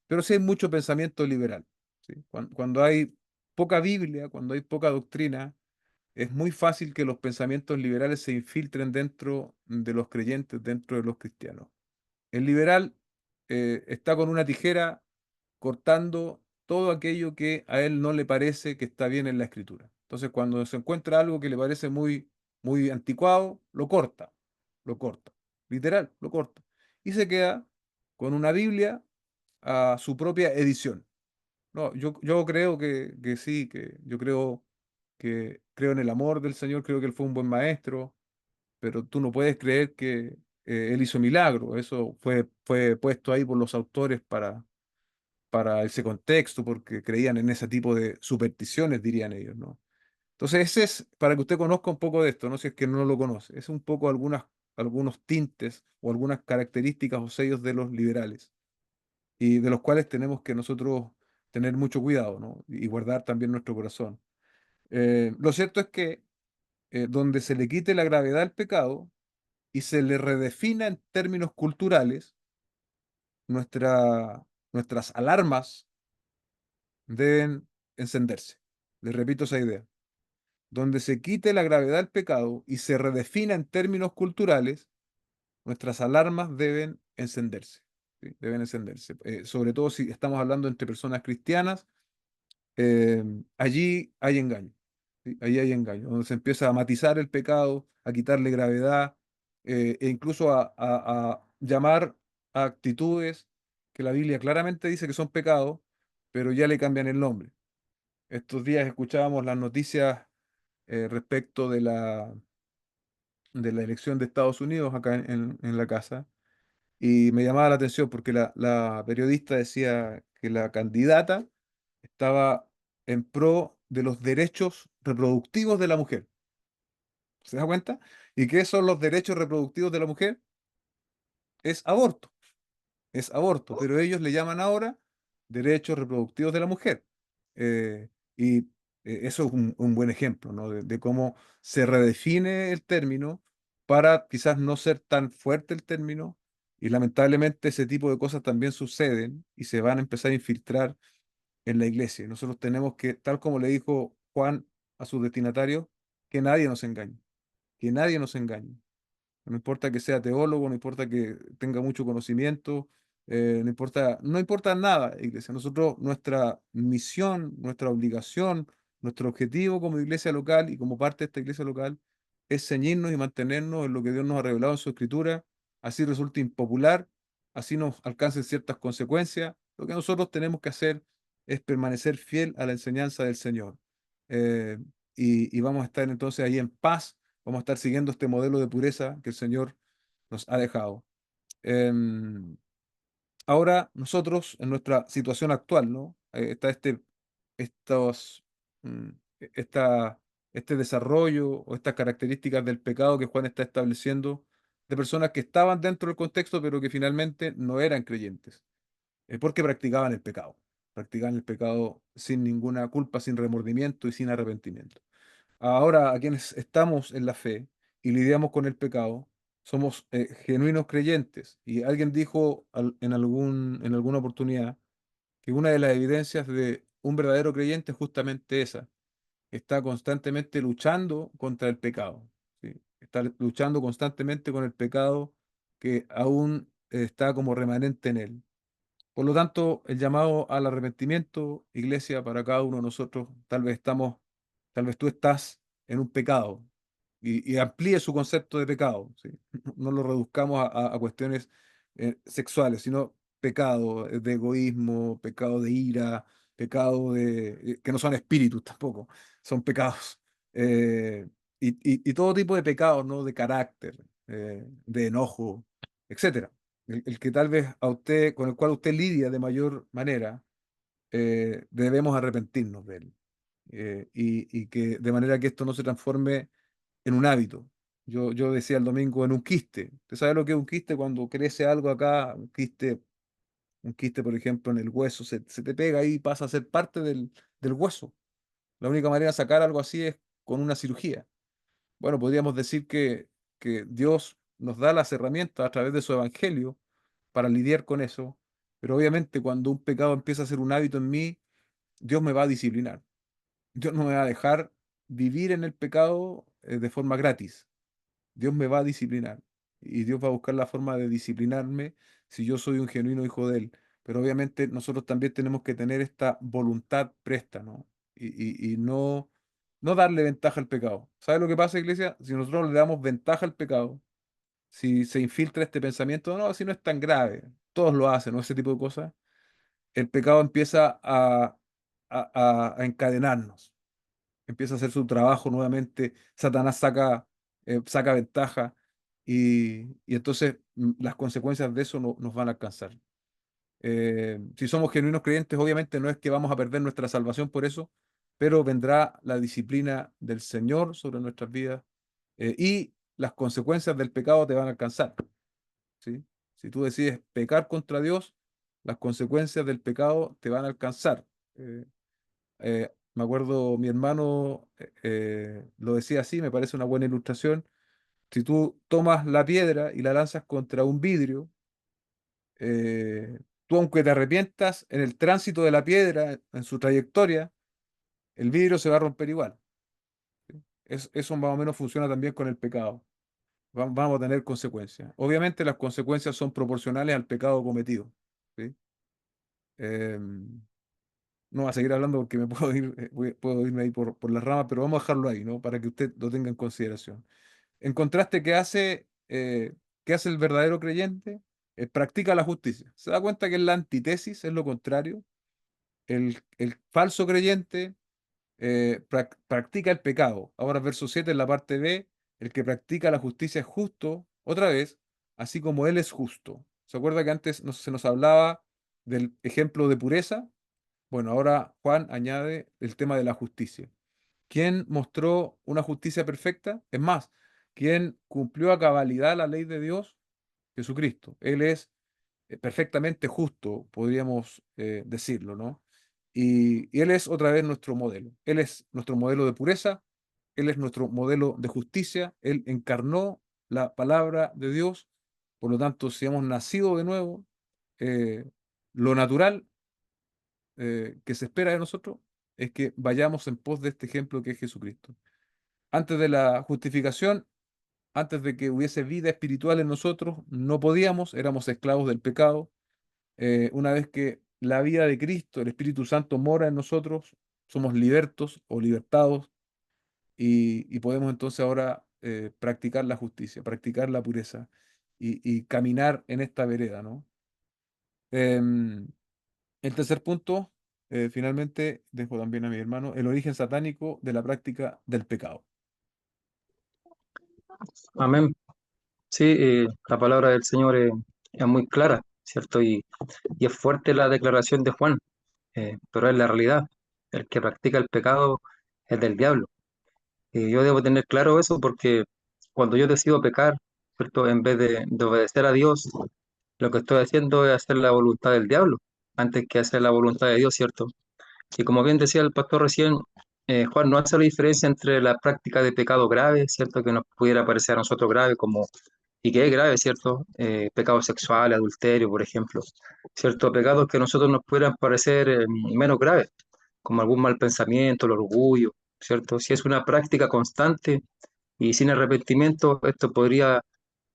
pero sí hay mucho pensamiento liberal. ¿Sí? Cuando hay poca Biblia, cuando hay poca doctrina, es muy fácil que los pensamientos liberales se infiltren dentro de los creyentes, dentro de los cristianos. El liberal está con una tijera cortando todo aquello que a él no le parece que está bien en la escritura. Entonces, cuando se encuentra algo que le parece muy anticuado, lo corta, literal, lo corta. Y se queda con una Biblia a su propia edición. No, yo creo que sí, que creo en el amor del Señor, creo que Él fue un buen maestro, pero tú no puedes creer que Él hizo milagro. Eso fue puesto ahí por los autores para ese contexto, porque creían en ese tipo de supersticiones, dirían ellos, ¿no? Entonces, ese es para que usted conozca un poco de esto, ¿no? Si es que no lo conoce. Es un poco algunos tintes o algunas características o sellos de los liberales y de los cuales tenemos que nosotros tener mucho cuidado, ¿no? Y guardar también nuestro corazón. Lo cierto es que donde se le quite la gravedad al pecado y se le redefina en términos culturales, nuestras alarmas deben encenderse. Les repito esa idea. Donde se quite la gravedad del pecado y se redefina en términos culturales, nuestras alarmas deben encenderse. ¿Sí? Deben encenderse. Sobre todo si estamos hablando entre personas cristianas, allí hay engaño. ¿Sí? Allí hay engaño, donde se empieza a matizar el pecado, a quitarle gravedad, e incluso a llamar a actitudes que la Biblia claramente dice que son pecados, pero ya le cambian el nombre. Estos días escuchábamos las noticias respecto de la elección de Estados Unidos acá en la casa y me llamaba la atención porque la periodista decía que la candidata estaba en pro de los derechos reproductivos de la mujer. ¿Se da cuenta? ¿Y qué son los derechos reproductivos de la mujer? Es aborto. Es aborto, pero ellos le llaman ahora derechos reproductivos de la mujer. Eh, y eso es un buen ejemplo, ¿no? De cómo se redefine el término para quizás no ser tan fuerte el término. Y lamentablemente ese tipo de cosas también suceden y se van a empezar a infiltrar en la iglesia. Nosotros tenemos que, tal como le dijo Juan a sus destinatarios, que nadie nos engañe, que nadie nos engañe. No importa que sea teólogo, no importa que tenga mucho conocimiento, no importa nada, iglesia. Nosotros, nuestra misión, nuestra obligación, nuestro objetivo como iglesia local y como parte de esta iglesia local es ceñirnos y mantenernos en lo que Dios nos ha revelado en su escritura, así resulta impopular, así nos alcancen ciertas consecuencias. Lo que nosotros tenemos que hacer es permanecer fiel a la enseñanza del Señor. Eh, y vamos a estar entonces ahí en paz. Vamos a estar siguiendo este modelo de pureza que el Señor nos ha dejado. Em, ahora nosotros, en nuestra situación actual, ¿no? Está estos, mm, esta, este desarrollo o estas características del pecado que Juan está estableciendo de personas que estaban dentro del contexto, pero que finalmente no eran creyentes, porque practicaban el pecado sin ninguna culpa, sin remordimiento y sin arrepentimiento. Ahora, a quienes estamos en la fe y lidiamos con el pecado, somos genuinos creyentes. Y alguien dijo en alguna oportunidad que una de las evidencias de un verdadero creyente es justamente esa, que está constantemente luchando contra el pecado, ¿sí? Está luchando constantemente con el pecado que aún está como remanente en él. Por lo tanto, el llamado al arrepentimiento, iglesia, para cada uno de nosotros, tal vez tú estás en un pecado y amplíe su concepto de pecado, ¿sí? No lo reduzcamos a cuestiones sexuales, sino pecado de egoísmo, pecado de ira, pecado que no son espíritus tampoco, son pecados. eh, y todo tipo de pecados, ¿no? De carácter, de enojo, etcétera. El que tal vez con el cual usted lidia de mayor manera, debemos arrepentirnos de él. Y que de manera que esto no se transforme en un hábito. Yo decía el domingo en un quiste. ¿Usted sabe lo que es un quiste? Cuando crece algo acá, un quiste, por ejemplo, en el hueso, se te pega ahí y pasa a ser parte del hueso. La única manera de sacar algo así es con una cirugía. Bueno, podríamos decir que Dios nos da las herramientas a través de su evangelio para lidiar con eso, pero obviamente cuando un pecado empieza a ser un hábito en mí, Dios me va a disciplinar. Dios no me va a dejar vivir en el pecado de forma gratis. Dios me va a disciplinar y Dios va a buscar la forma de disciplinarme si yo soy un genuino hijo de Él. Pero obviamente nosotros también tenemos que tener esta voluntad presta, ¿no? Y no darle ventaja al pecado. ¿Sabe lo que pasa, iglesia? Si nosotros le damos ventaja al pecado, si se infiltra este pensamiento, no, si no es tan grave, todos lo hacen, ¿no? Ese tipo de cosas, el pecado empieza a encadenarnos, empieza a hacer su trabajo nuevamente, Satanás saca ventaja y entonces las consecuencias de eso nos van a alcanzar. Si somos genuinos creyentes, obviamente no es que vamos a perder nuestra salvación por eso, pero vendrá la disciplina del Señor sobre nuestras vidas y las consecuencias del pecado te van a alcanzar, ¿sí? Si tú decides pecar contra Dios, las consecuencias del pecado te van a alcanzar. Me acuerdo, mi hermano lo decía así, me parece una buena ilustración. Si tú tomas la piedra y la lanzas contra un vidrio, tú aunque te arrepientas en el tránsito de la piedra, en su trayectoria, el vidrio se va a romper igual. ¿Sí? Eso más o menos funciona también con el pecado. Vamos a tener consecuencias. Obviamente las consecuencias son proporcionales al pecado cometido. ¿Sí? Em, no va a seguir hablando porque me puedo ir, puedo irme ahí por las ramas, pero vamos a dejarlo ahí, ¿no? Para que usted lo tenga en consideración. En contraste, ¿qué hace el verdadero creyente? Practica la justicia. ¿Se da cuenta que es la antítesis, es lo contrario? El falso creyente practica el pecado. Ahora, verso 7 en la parte B, el que practica la justicia es justo, otra vez, así como él es justo. ¿Se acuerda que antes se nos hablaba del ejemplo de pureza? Bueno, ahora Juan añade el tema de la justicia. ¿Quién mostró una justicia perfecta? Es más, ¿quién cumplió a cabalidad la ley de Dios? Jesucristo. Él es perfectamente justo, podríamos decirlo, ¿no? Y Él es otra vez nuestro modelo. Él es nuestro modelo de pureza, Él es nuestro modelo de justicia, Él encarnó la palabra de Dios. Por lo tanto, si hemos nacido de nuevo, eh, lo natural que se espera de nosotros es que vayamos en pos de este ejemplo que es Jesucristo. Antes de la justificación, antes de que hubiese vida espiritual en nosotros, no podíamos, éramos esclavos del pecado. Una vez que la vida de Cristo, el Espíritu Santo mora en nosotros, somos libertos o libertados y podemos entonces ahora practicar la justicia, practicar la pureza y caminar en esta vereda, ¿no? Em, el tercer punto, finalmente, dejo también a mi hermano, el origen satánico de la práctica del pecado. Amén. Sí, la palabra del Señor es muy clara, ¿cierto? Y es fuerte la declaración de Juan, pero es la realidad. El que practica el pecado es del diablo. Y yo debo tener claro eso porque cuando yo decido pecar, ¿cierto? En vez de obedecer a Dios, lo que estoy haciendo es hacer la voluntad del diablo antes que hacer la voluntad de Dios, ¿cierto? Y como bien decía el pastor recién, Juan no hace la diferencia entre la práctica de pecado grave, ¿cierto? Que nos pudiera parecer a nosotros grave, como, y que es grave, ¿cierto? Pecado sexual, adulterio, por ejemplo, ¿cierto? Pecados que a nosotros nos pudieran parecer menos graves, como algún mal pensamiento, el orgullo, ¿cierto? Si es una práctica constante y sin arrepentimiento, esto podría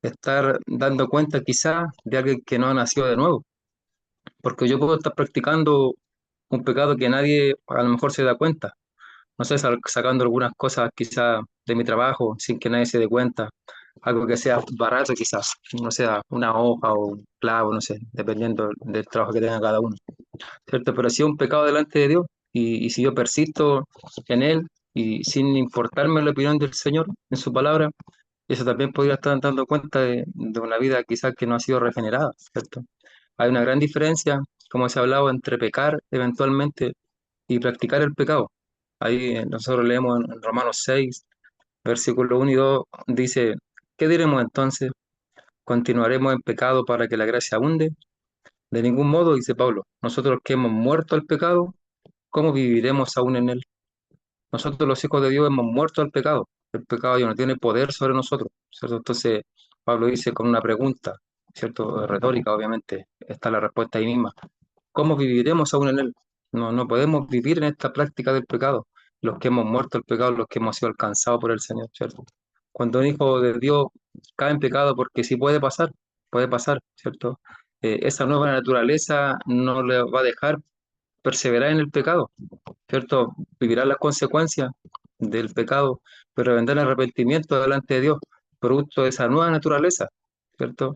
estar dando cuenta quizá de alguien que no ha nacido de nuevo, porque yo puedo estar practicando un pecado que nadie a lo mejor se da cuenta. No sé, sacando algunas cosas quizá de mi trabajo sin que nadie se dé cuenta, algo que sea barato quizás, no sea una hoja o un clavo, no sé, dependiendo del trabajo que tenga cada uno, ¿cierto? Pero si es un pecado delante de Dios y si yo persisto en él y sin importarme la opinión del Señor en su palabra, eso también podría estar dando cuenta de una vida quizás que no ha sido regenerada, ¿cierto? Hay una gran diferencia, como se ha hablado, entre pecar eventualmente y practicar el pecado. Ahí nosotros leemos en Romanos 6, versículo 1 y 2, dice, ¿qué diremos entonces? ¿Continuaremos en pecado para que la gracia abunde? De ningún modo, dice Pablo, nosotros que hemos muerto al pecado, ¿cómo viviremos aún en él? Nosotros los hijos de Dios hemos muerto al pecado. El pecado ya no tiene poder sobre nosotros, ¿cierto? Entonces, Pablo dice con una pregunta, ¿cierto? Retórica, obviamente, está la respuesta ahí misma. ¿Cómo viviremos aún en él? No, no podemos vivir en esta práctica del pecado. Los que hemos muerto el pecado, los que hemos sido alcanzados por el Señor, ¿cierto? Cuando un hijo de Dios cae en pecado, porque sí puede pasar, ¿cierto? Esa nueva naturaleza no le va a dejar perseverar en el pecado, ¿cierto? Vivirá las consecuencias del pecado, pero vendrá el arrepentimiento delante de Dios, producto de esa nueva naturaleza, ¿cierto?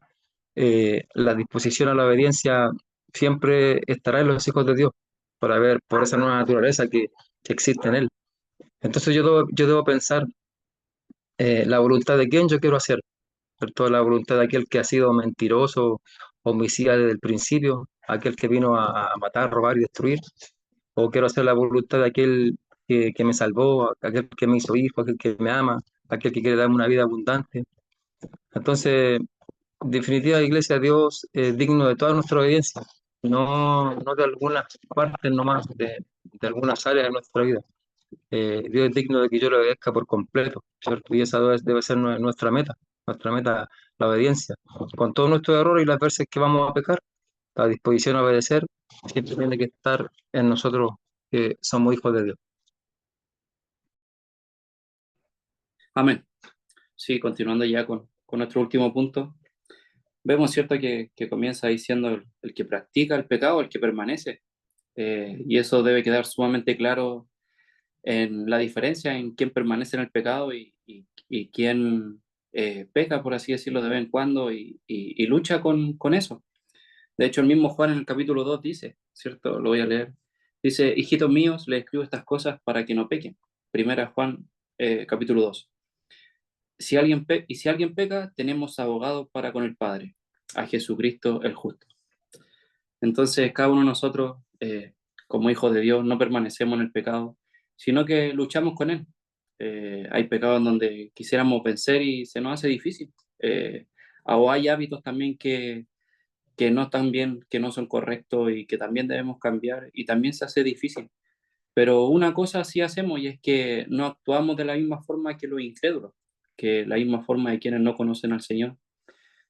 La disposición a la obediencia siempre estará en los hijos de Dios para ver por esa nueva naturaleza que existe en él. Entonces yo debo pensar la voluntad de quién yo quiero hacer, ¿cierto? La voluntad de aquel que ha sido mentiroso, homicida desde el principio, aquel que vino a matar, robar y destruir, o quiero hacer la voluntad de aquel que me salvó, aquel que me hizo hijo, aquel que me ama, aquel que quiere darme una vida abundante. Entonces, en definitiva, Iglesia, Dios es digno de toda nuestra obediencia, no de algunas partes nomás, de algunas áreas de nuestra vida. Dios es digno de que yo le obedezca por completo, ¿cierto? Y esa debe ser nuestra meta, la obediencia. Con todos nuestros errores y las veces que vamos a pecar, la disposición a obedecer siempre tiene que estar en nosotros que somos hijos de Dios. Amén. Sí, continuando ya con nuestro último punto, vemos, ¿cierto?, que comienza diciendo el que practica el pecado, el que permanece. Y eso debe quedar sumamente claro en la diferencia en quién permanece en el pecado y quién peca, por así decirlo, de vez en cuando y lucha con eso. De hecho, el mismo Juan en el capítulo 2 dice, ¿cierto? Lo voy a leer. Dice, hijitos míos, les escribo estas cosas para que no pequen. Primera Juan, capítulo 2. Si alguien peca, tenemos abogado para con el Padre, a Jesucristo el justo. Entonces, cada uno de nosotros, como hijos de Dios, no permanecemos en el pecado, sino que luchamos con él. Hay pecados en donde quisiéramos vencer y se nos hace difícil. O hay hábitos también que no están bien, que no son correctos y que también debemos cambiar y también se hace difícil. Pero una cosa sí hacemos y es que no actuamos de la misma forma que los incrédulos, que la misma forma de quienes no conocen al Señor,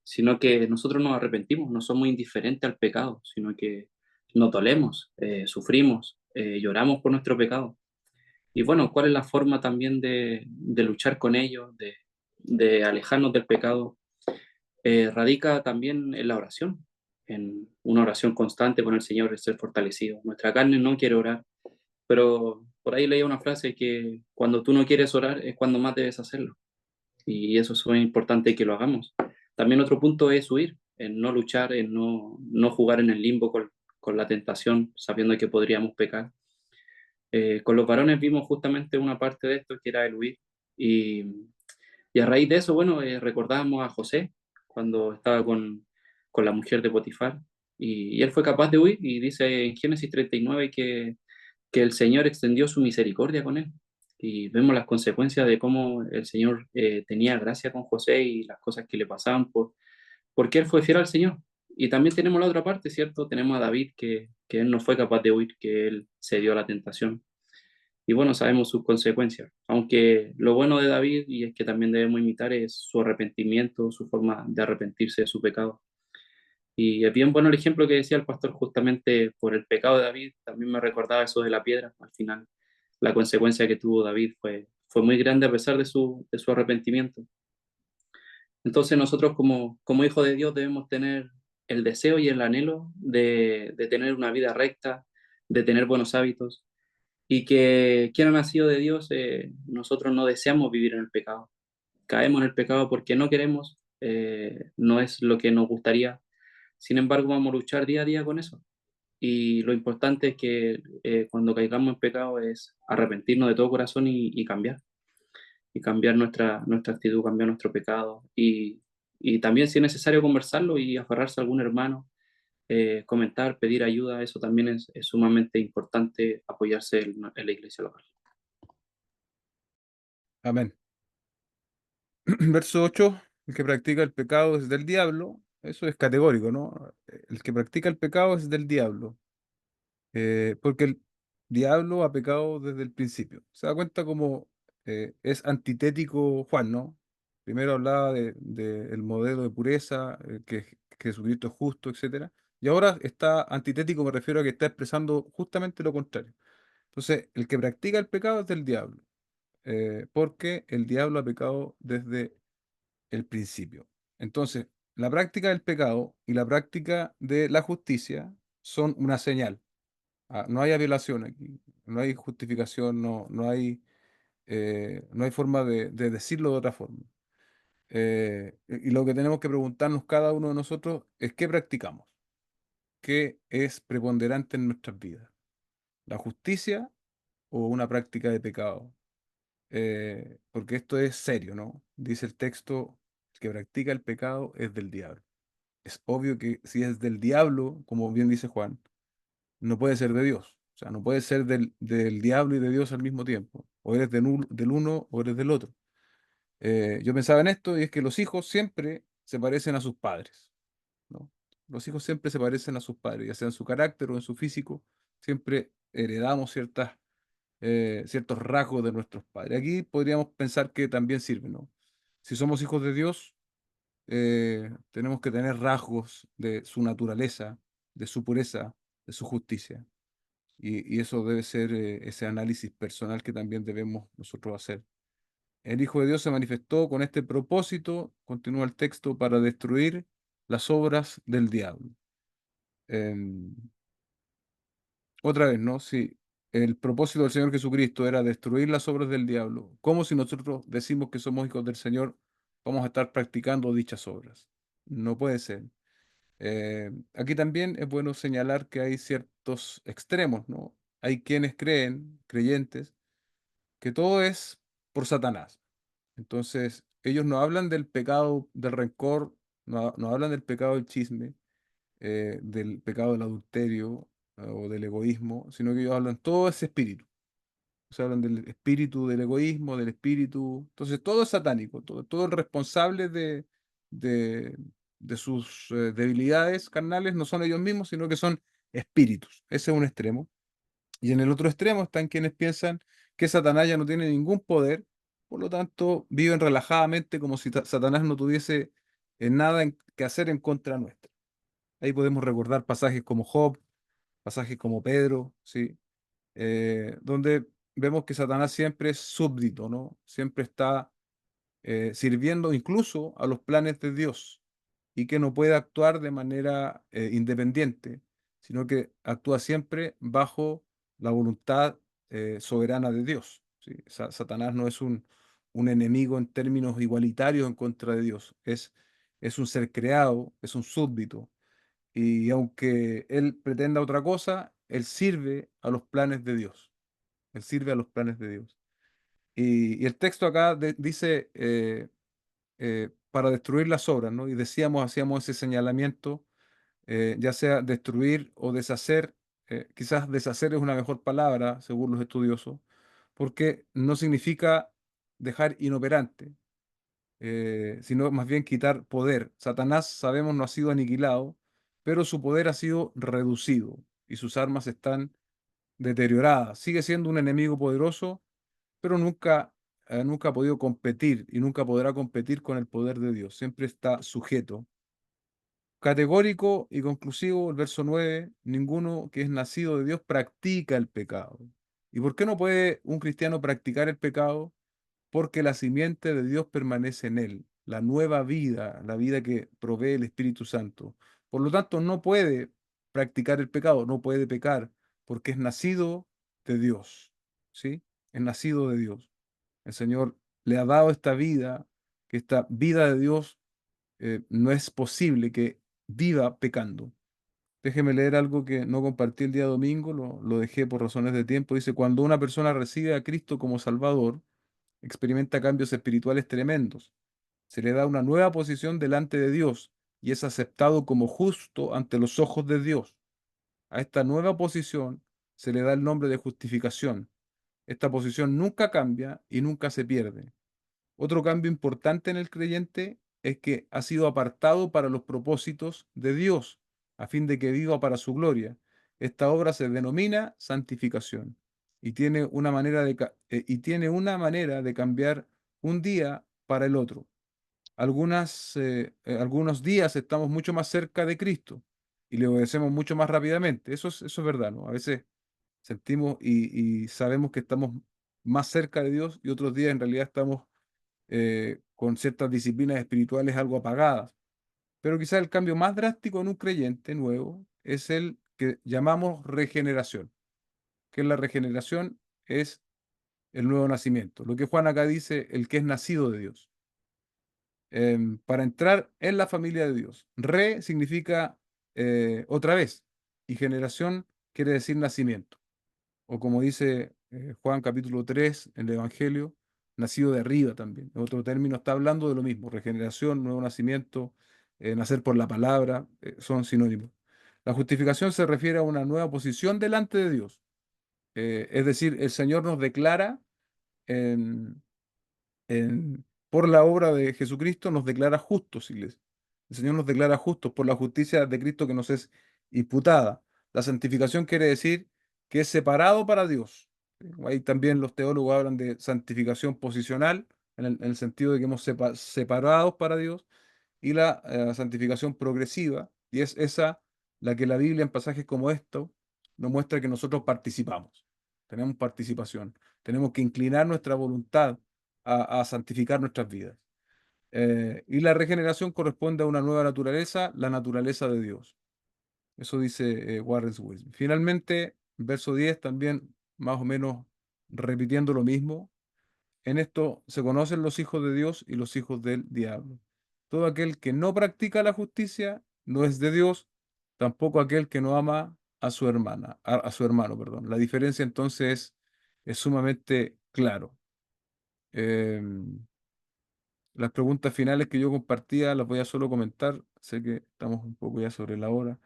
sino que nosotros nos arrepentimos, no somos indiferentes al pecado, sino que nos dolemos, sufrimos, lloramos por nuestro pecado. Y bueno, ¿cuál es la forma también de luchar con ello, de alejarnos del pecado? Radica también en la oración, en una oración constante con el Señor, el ser fortalecido. Nuestra carne no quiere orar, pero por ahí leía una frase que cuando tú no quieres orar es cuando más debes hacerlo. Y eso es muy importante que lo hagamos. También otro punto es huir, en no luchar, en no jugar en el limbo con la tentación, sabiendo que podríamos pecar. Con los varones vimos justamente una parte de esto, que era el huir. Y, y a raíz de eso, bueno, recordábamos a José cuando estaba con la mujer de Potifar. y él fue capaz de huir, y dice en Génesis 39 que el Señor extendió su misericordia con él. Y vemos las consecuencias de cómo el Señor tenía gracia con José y las cosas que le pasaban porque él fue fiel al Señor. Y también tenemos la otra parte, ¿cierto? Tenemos a David, que él no fue capaz de huir, que él cedió a la tentación. Y bueno, sabemos sus consecuencias. Aunque lo bueno de David, y es que también debemos imitar, es su arrepentimiento, su forma de arrepentirse de su pecado. Y es bien bueno el ejemplo que decía el pastor justamente por el pecado de David, también me recordaba eso de la piedra. Al final, la consecuencia que tuvo David fue muy grande a pesar de su arrepentimiento. Entonces nosotros como hijos de Dios debemos tener el deseo y el anhelo de tener una vida recta, de tener buenos hábitos, y que quien ha nacido de Dios, nosotros no deseamos vivir en el pecado. Caemos en el pecado porque no queremos, no es lo que nos gustaría. Sin embargo, vamos a luchar día a día con eso. Y lo importante es que cuando caigamos en pecado es arrepentirnos de todo corazón y cambiar. Y cambiar nuestra actitud, cambiar nuestro pecado. Y también, si es necesario, conversarlo y aferrarse a algún hermano, comentar, pedir ayuda. Eso también es sumamente importante, apoyarse en la iglesia local. Amén. Verso 8, el que practica el pecado es del diablo. Eso es categórico, ¿no? El que practica el pecado es del diablo. Porque el diablo ha pecado desde el principio. Se da cuenta como es antitético Juan, ¿no? Primero hablaba el modelo de pureza, que Jesucristo es justo, etcétera. Y ahora está antitético, me refiero a que está expresando justamente lo contrario. Entonces, el que practica el pecado es del diablo, porque el diablo ha pecado desde el principio. Entonces, la práctica del pecado y la práctica de la justicia son una señal. No hay apelación aquí, no hay justificación, no hay forma de decirlo de otra forma. Y lo que tenemos que preguntarnos cada uno de nosotros es qué practicamos, qué es preponderante en nuestras vidas, la justicia o una práctica de pecado. Porque esto es serio, ¿no? Dice el texto, el que practica el pecado es del diablo. Es obvio que si es del diablo, como bien dice Juan, no puede ser de Dios. O sea, no puede ser del diablo y de Dios al mismo tiempo. O eres del uno o eres del otro. Yo pensaba en esto y es que los hijos siempre se parecen a sus padres, ¿no? Los hijos siempre se parecen a sus padres, ya sea en su carácter o en su físico. Siempre heredamos ciertos rasgos de nuestros padres. Aquí podríamos pensar que también sirve, ¿no? Si somos hijos de Dios, tenemos que tener rasgos de su naturaleza, de su pureza, de su justicia. Y eso debe ser ese análisis personal que también debemos nosotros hacer. El Hijo de Dios se manifestó con este propósito, continúa el texto, para destruir las obras del diablo. Em, Otra vez, ¿no? Si el propósito del Señor Jesucristo era destruir las obras del diablo, ¿cómo si nosotros decimos que somos hijos del Señor vamos a estar practicando dichas obras? No puede ser. Aquí también es bueno señalar que hay ciertos extremos, ¿no? Hay quienes creen, creyentes, que todo es por Satanás. Entonces, ellos no hablan del pecado del rencor, no hablan del pecado del chisme, del pecado del adulterio o del egoísmo, sino que ellos hablan todo ese espíritu. O sea, hablan del espíritu del egoísmo, del espíritu. Entonces, todo es satánico, todo el responsable de, de sus debilidades carnales no son ellos mismos, sino que son espíritus. Ese es un extremo. Y en el otro extremo están quienes piensan que Satanás ya no tiene ningún poder, por lo tanto viven relajadamente como si Satanás no tuviese nada que hacer en contra nuestra. Ahí podemos recordar pasajes como Job, pasajes como Pedro, ¿sí? Donde vemos que Satanás siempre es súbdito, ¿no? Siempre está sirviendo incluso a los planes de Dios y que no puede actuar de manera independiente, sino que actúa siempre bajo la voluntad soberana de Dios, ¿sí? Satanás no es un enemigo en términos igualitarios en contra de Dios, es un ser creado, es un súbdito, y aunque él pretenda otra cosa, él sirve a los planes de Dios, él sirve a los planes de Dios. Y el texto acá dice, para destruir las obras, ¿no? Y decíamos, hacíamos ese señalamiento ya sea destruir o deshacer. Quizás deshacer es una mejor palabra, según los estudiosos, porque no significa dejar inoperante, sino más bien quitar poder. Satanás, sabemos, no ha sido aniquilado, pero su poder ha sido reducido y sus armas están deterioradas. Sigue siendo un enemigo poderoso, pero nunca ha podido competir y nunca podrá competir con el poder de Dios. Siempre está sujeto. Categórico y conclusivo, el verso 9: ninguno que es nacido de Dios practica el pecado. ¿Y por qué no puede un cristiano practicar el pecado? Porque la simiente de Dios permanece en él, la nueva vida, la vida que provee el Espíritu Santo. Por lo tanto, no puede practicar el pecado, no puede pecar, porque es nacido de Dios, ¿sí? Es nacido de Dios. El Señor le ha dado esta vida, que esta vida de Dios no es posible que viva pecando. Déjeme leer algo que no compartí el día domingo, lo dejé por razones de tiempo. Dice, cuando una persona recibe a Cristo como Salvador, experimenta cambios espirituales tremendos. Se le da una nueva posición delante de Dios y es aceptado como justo ante los ojos de Dios. A esta nueva posición se le da el nombre de justificación. Esta posición nunca cambia y nunca se pierde. Otro cambio importante en el creyente es que ha sido apartado para los propósitos de Dios, a fin de que viva para su gloria. Esta obra se denomina santificación y tiene una manera de cambiar un día para el otro. Algunos días estamos mucho más cerca de Cristo y le obedecemos mucho más rápidamente. Eso es verdad, ¿no? A veces sentimos y sabemos que estamos más cerca de Dios y otros días en realidad estamos con ciertas disciplinas espirituales algo apagadas. Pero quizás el cambio más drástico en un creyente nuevo es el que llamamos regeneración, que la regeneración es el nuevo nacimiento. Lo que Juan acá dice, el que es nacido de Dios. Para entrar en la familia de Dios. Re significa otra vez y generación quiere decir nacimiento. O como dice Juan capítulo 3 en el Evangelio, nacido de arriba también. En otro término, está hablando de lo mismo, regeneración, nuevo nacimiento, nacer por la palabra, son sinónimos. La justificación se refiere a una nueva posición delante de Dios. Es decir, el Señor nos declara por la obra de Jesucristo, nos declara justos, iglesia. El Señor nos declara justos por la justicia de Cristo que nos es imputada. La santificación quiere decir que es separado para Dios. Ahí también los teólogos hablan de santificación posicional, en el sentido de que hemos separados para Dios, y la santificación progresiva, y es esa la que la Biblia en pasajes como esto nos muestra que nosotros participamos. Tenemos participación. Tenemos que inclinar nuestra voluntad a santificar nuestras vidas. Y la regeneración corresponde a una nueva naturaleza, la naturaleza de Dios. Eso dice Warren Wiersbe. Finalmente, verso 10 también más o menos repitiendo lo mismo. En esto se conocen los hijos de Dios y los hijos del diablo. Todo aquel que no practica la justicia no es de Dios, tampoco aquel que no ama a su hermana, a su hermano, perdón. La diferencia entonces es sumamente claro. Em, Las preguntas finales que yo compartía las voy a solo comentar. Sé que estamos un poco ya sobre la hora.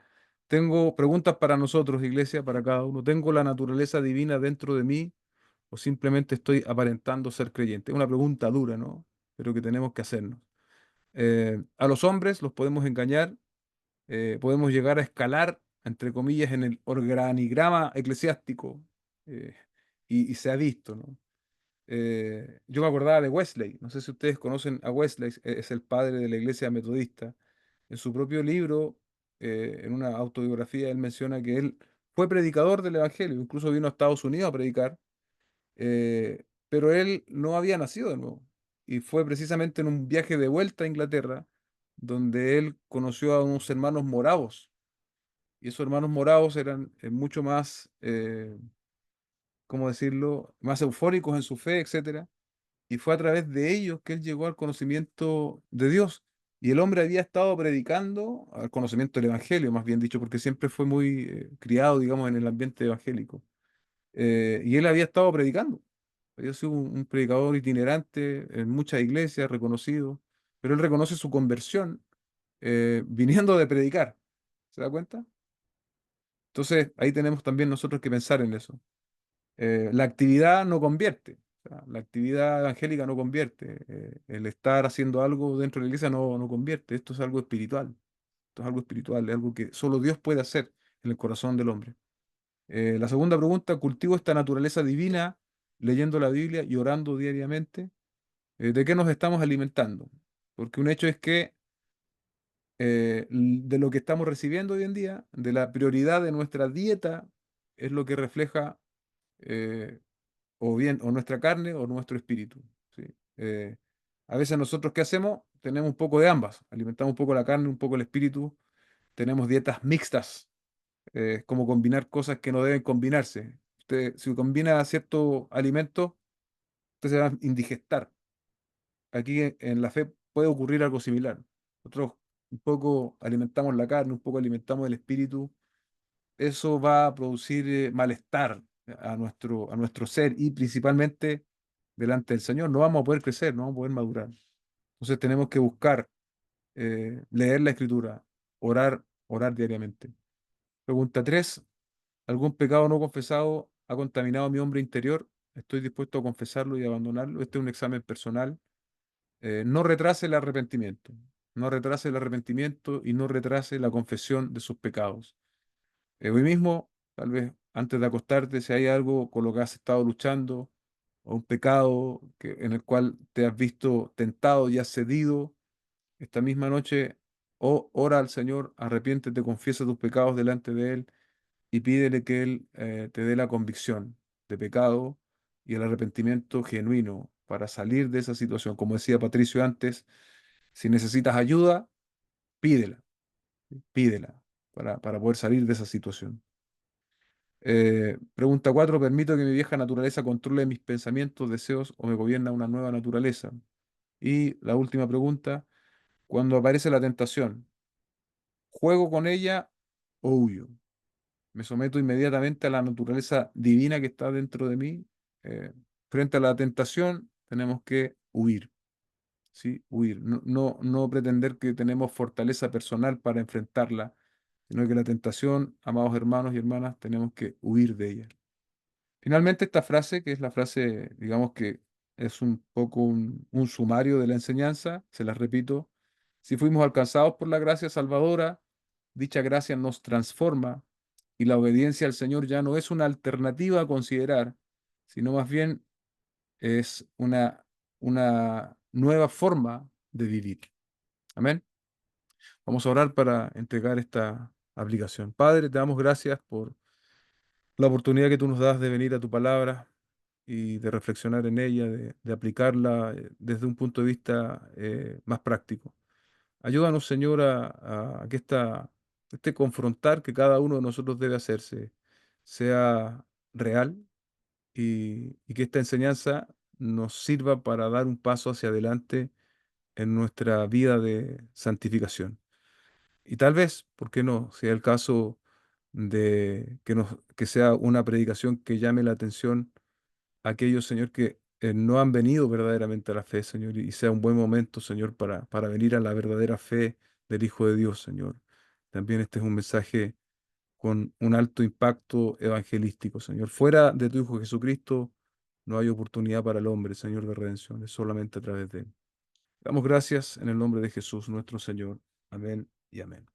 Tengo preguntas para nosotros, iglesia, para cada uno. ¿Tengo la naturaleza divina dentro de mí o simplemente estoy aparentando ser creyente? Es una pregunta dura, ¿no? Pero que tenemos que hacernos. A los hombres los podemos engañar, podemos llegar a escalar, entre comillas, en el organigrama eclesiástico, eh, y se ha visto, ¿no? Yo me acordaba de Wesley, no sé si ustedes conocen a Wesley, es el padre de la iglesia metodista. En su propio libro, en una autobiografía, él menciona que él fue predicador del Evangelio, incluso vino a Estados Unidos a predicar, pero él no había nacido de nuevo. Y fue precisamente en un viaje de vuelta a Inglaterra donde él conoció a unos hermanos moravos. Y esos hermanos moravos eran mucho más, ¿cómo decirlo?, más eufóricos en su fe, etcétera, y fue a través de ellos que él llegó al conocimiento de Dios. Y el hombre había estado predicando al conocimiento del Evangelio, más bien dicho, porque siempre fue muy criado, digamos, en el ambiente evangélico. Y él había estado predicando. Había sido un predicador itinerante en muchas iglesias, reconocido, pero él reconoce su conversión viniendo de predicar. ¿Se da cuenta? Entonces, ahí tenemos también nosotros que pensar en eso. La actividad no convierte. O sea, la actividad evangélica no convierte. El estar haciendo algo dentro de la iglesia no convierte. Esto es algo espiritual. Esto es algo espiritual, es algo que solo Dios puede hacer en el corazón del hombre. La segunda pregunta, ¿cultivo esta naturaleza divina leyendo la Biblia y orando diariamente? ¿De qué nos estamos alimentando? Porque un hecho es que de lo que estamos recibiendo hoy en día, de la prioridad de nuestra dieta, es lo que refleja eh, o bien o nuestra carne o nuestro espíritu. ¿Sí? A veces nosotros, ¿qué hacemos? Tenemos un poco de ambas. Alimentamos un poco la carne, un poco el espíritu. Tenemos dietas mixtas. Es como combinar cosas que no deben combinarse. Usted, si combina ciertos alimentos, usted se va a indigestar. Aquí en la fe puede ocurrir algo similar. Nosotros un poco alimentamos la carne, un poco alimentamos el espíritu. Eso va a producir malestar a nuestro ser y principalmente delante del Señor. No vamos a poder crecer, no vamos a poder madurar. Entonces tenemos que buscar leer la Escritura, orar diariamente. Pregunta 3: ¿algún pecado no confesado ha contaminado mi hombre interior? Estoy dispuesto a confesarlo y abandonarlo. Este es un examen personal. No retrase el arrepentimiento. No retrase el arrepentimiento y no retrase la confesión de sus pecados. Hoy mismo, tal vez antes de acostarte, si hay algo con lo que has estado luchando, o un pecado en el cual te has visto tentado y has cedido, esta misma noche, ora al Señor, arrepiéntete, confiesa tus pecados delante de Él y pídele que Él te dé la convicción de pecado y el arrepentimiento genuino para salir de esa situación. Como decía Patricio antes, si necesitas ayuda, pídela, pídela para poder salir de esa situación. Pregunta 4: ¿permito que mi vieja naturaleza controle mis pensamientos, deseos o me gobierna una nueva naturaleza? Y la última pregunta: cuando aparece la tentación, ¿juego con ella o huyo? Me someto inmediatamente a la naturaleza divina que está dentro de mí. Frente a la tentación, tenemos que huir, ¿sí? Huir. No pretender que tenemos fortaleza personal para enfrentarla, sino que la tentación, amados hermanos y hermanas, tenemos que huir de ella. Finalmente, esta frase, que es la frase, digamos que es un poco un sumario de la enseñanza, se la repito: si fuimos alcanzados por la gracia salvadora, dicha gracia nos transforma y la obediencia al Señor ya no es una alternativa a considerar, sino más bien es una nueva forma de vivir. Amén. Vamos a orar para entregar esta aplicación. Padre, te damos gracias por la oportunidad que tú nos das de venir a tu palabra y de reflexionar en ella, de aplicarla desde un punto de vista más práctico. Ayúdanos, Señor, a que este confrontar que cada uno de nosotros debe hacerse sea real y que esta enseñanza nos sirva para dar un paso hacia adelante en nuestra vida de santificación. Y tal vez, ¿por qué no? Sea el caso de que sea una predicación que llame la atención a aquellos, Señor, que no han venido verdaderamente a la fe, Señor, y sea un buen momento, Señor, para venir a la verdadera fe del Hijo de Dios, Señor. También este es un mensaje con un alto impacto evangelístico, Señor. Fuera de tu Hijo Jesucristo no hay oportunidad para el hombre, Señor, de redención, es solamente a través de Él. Damos gracias en el nombre de Jesús, nuestro Señor. Amén y amén.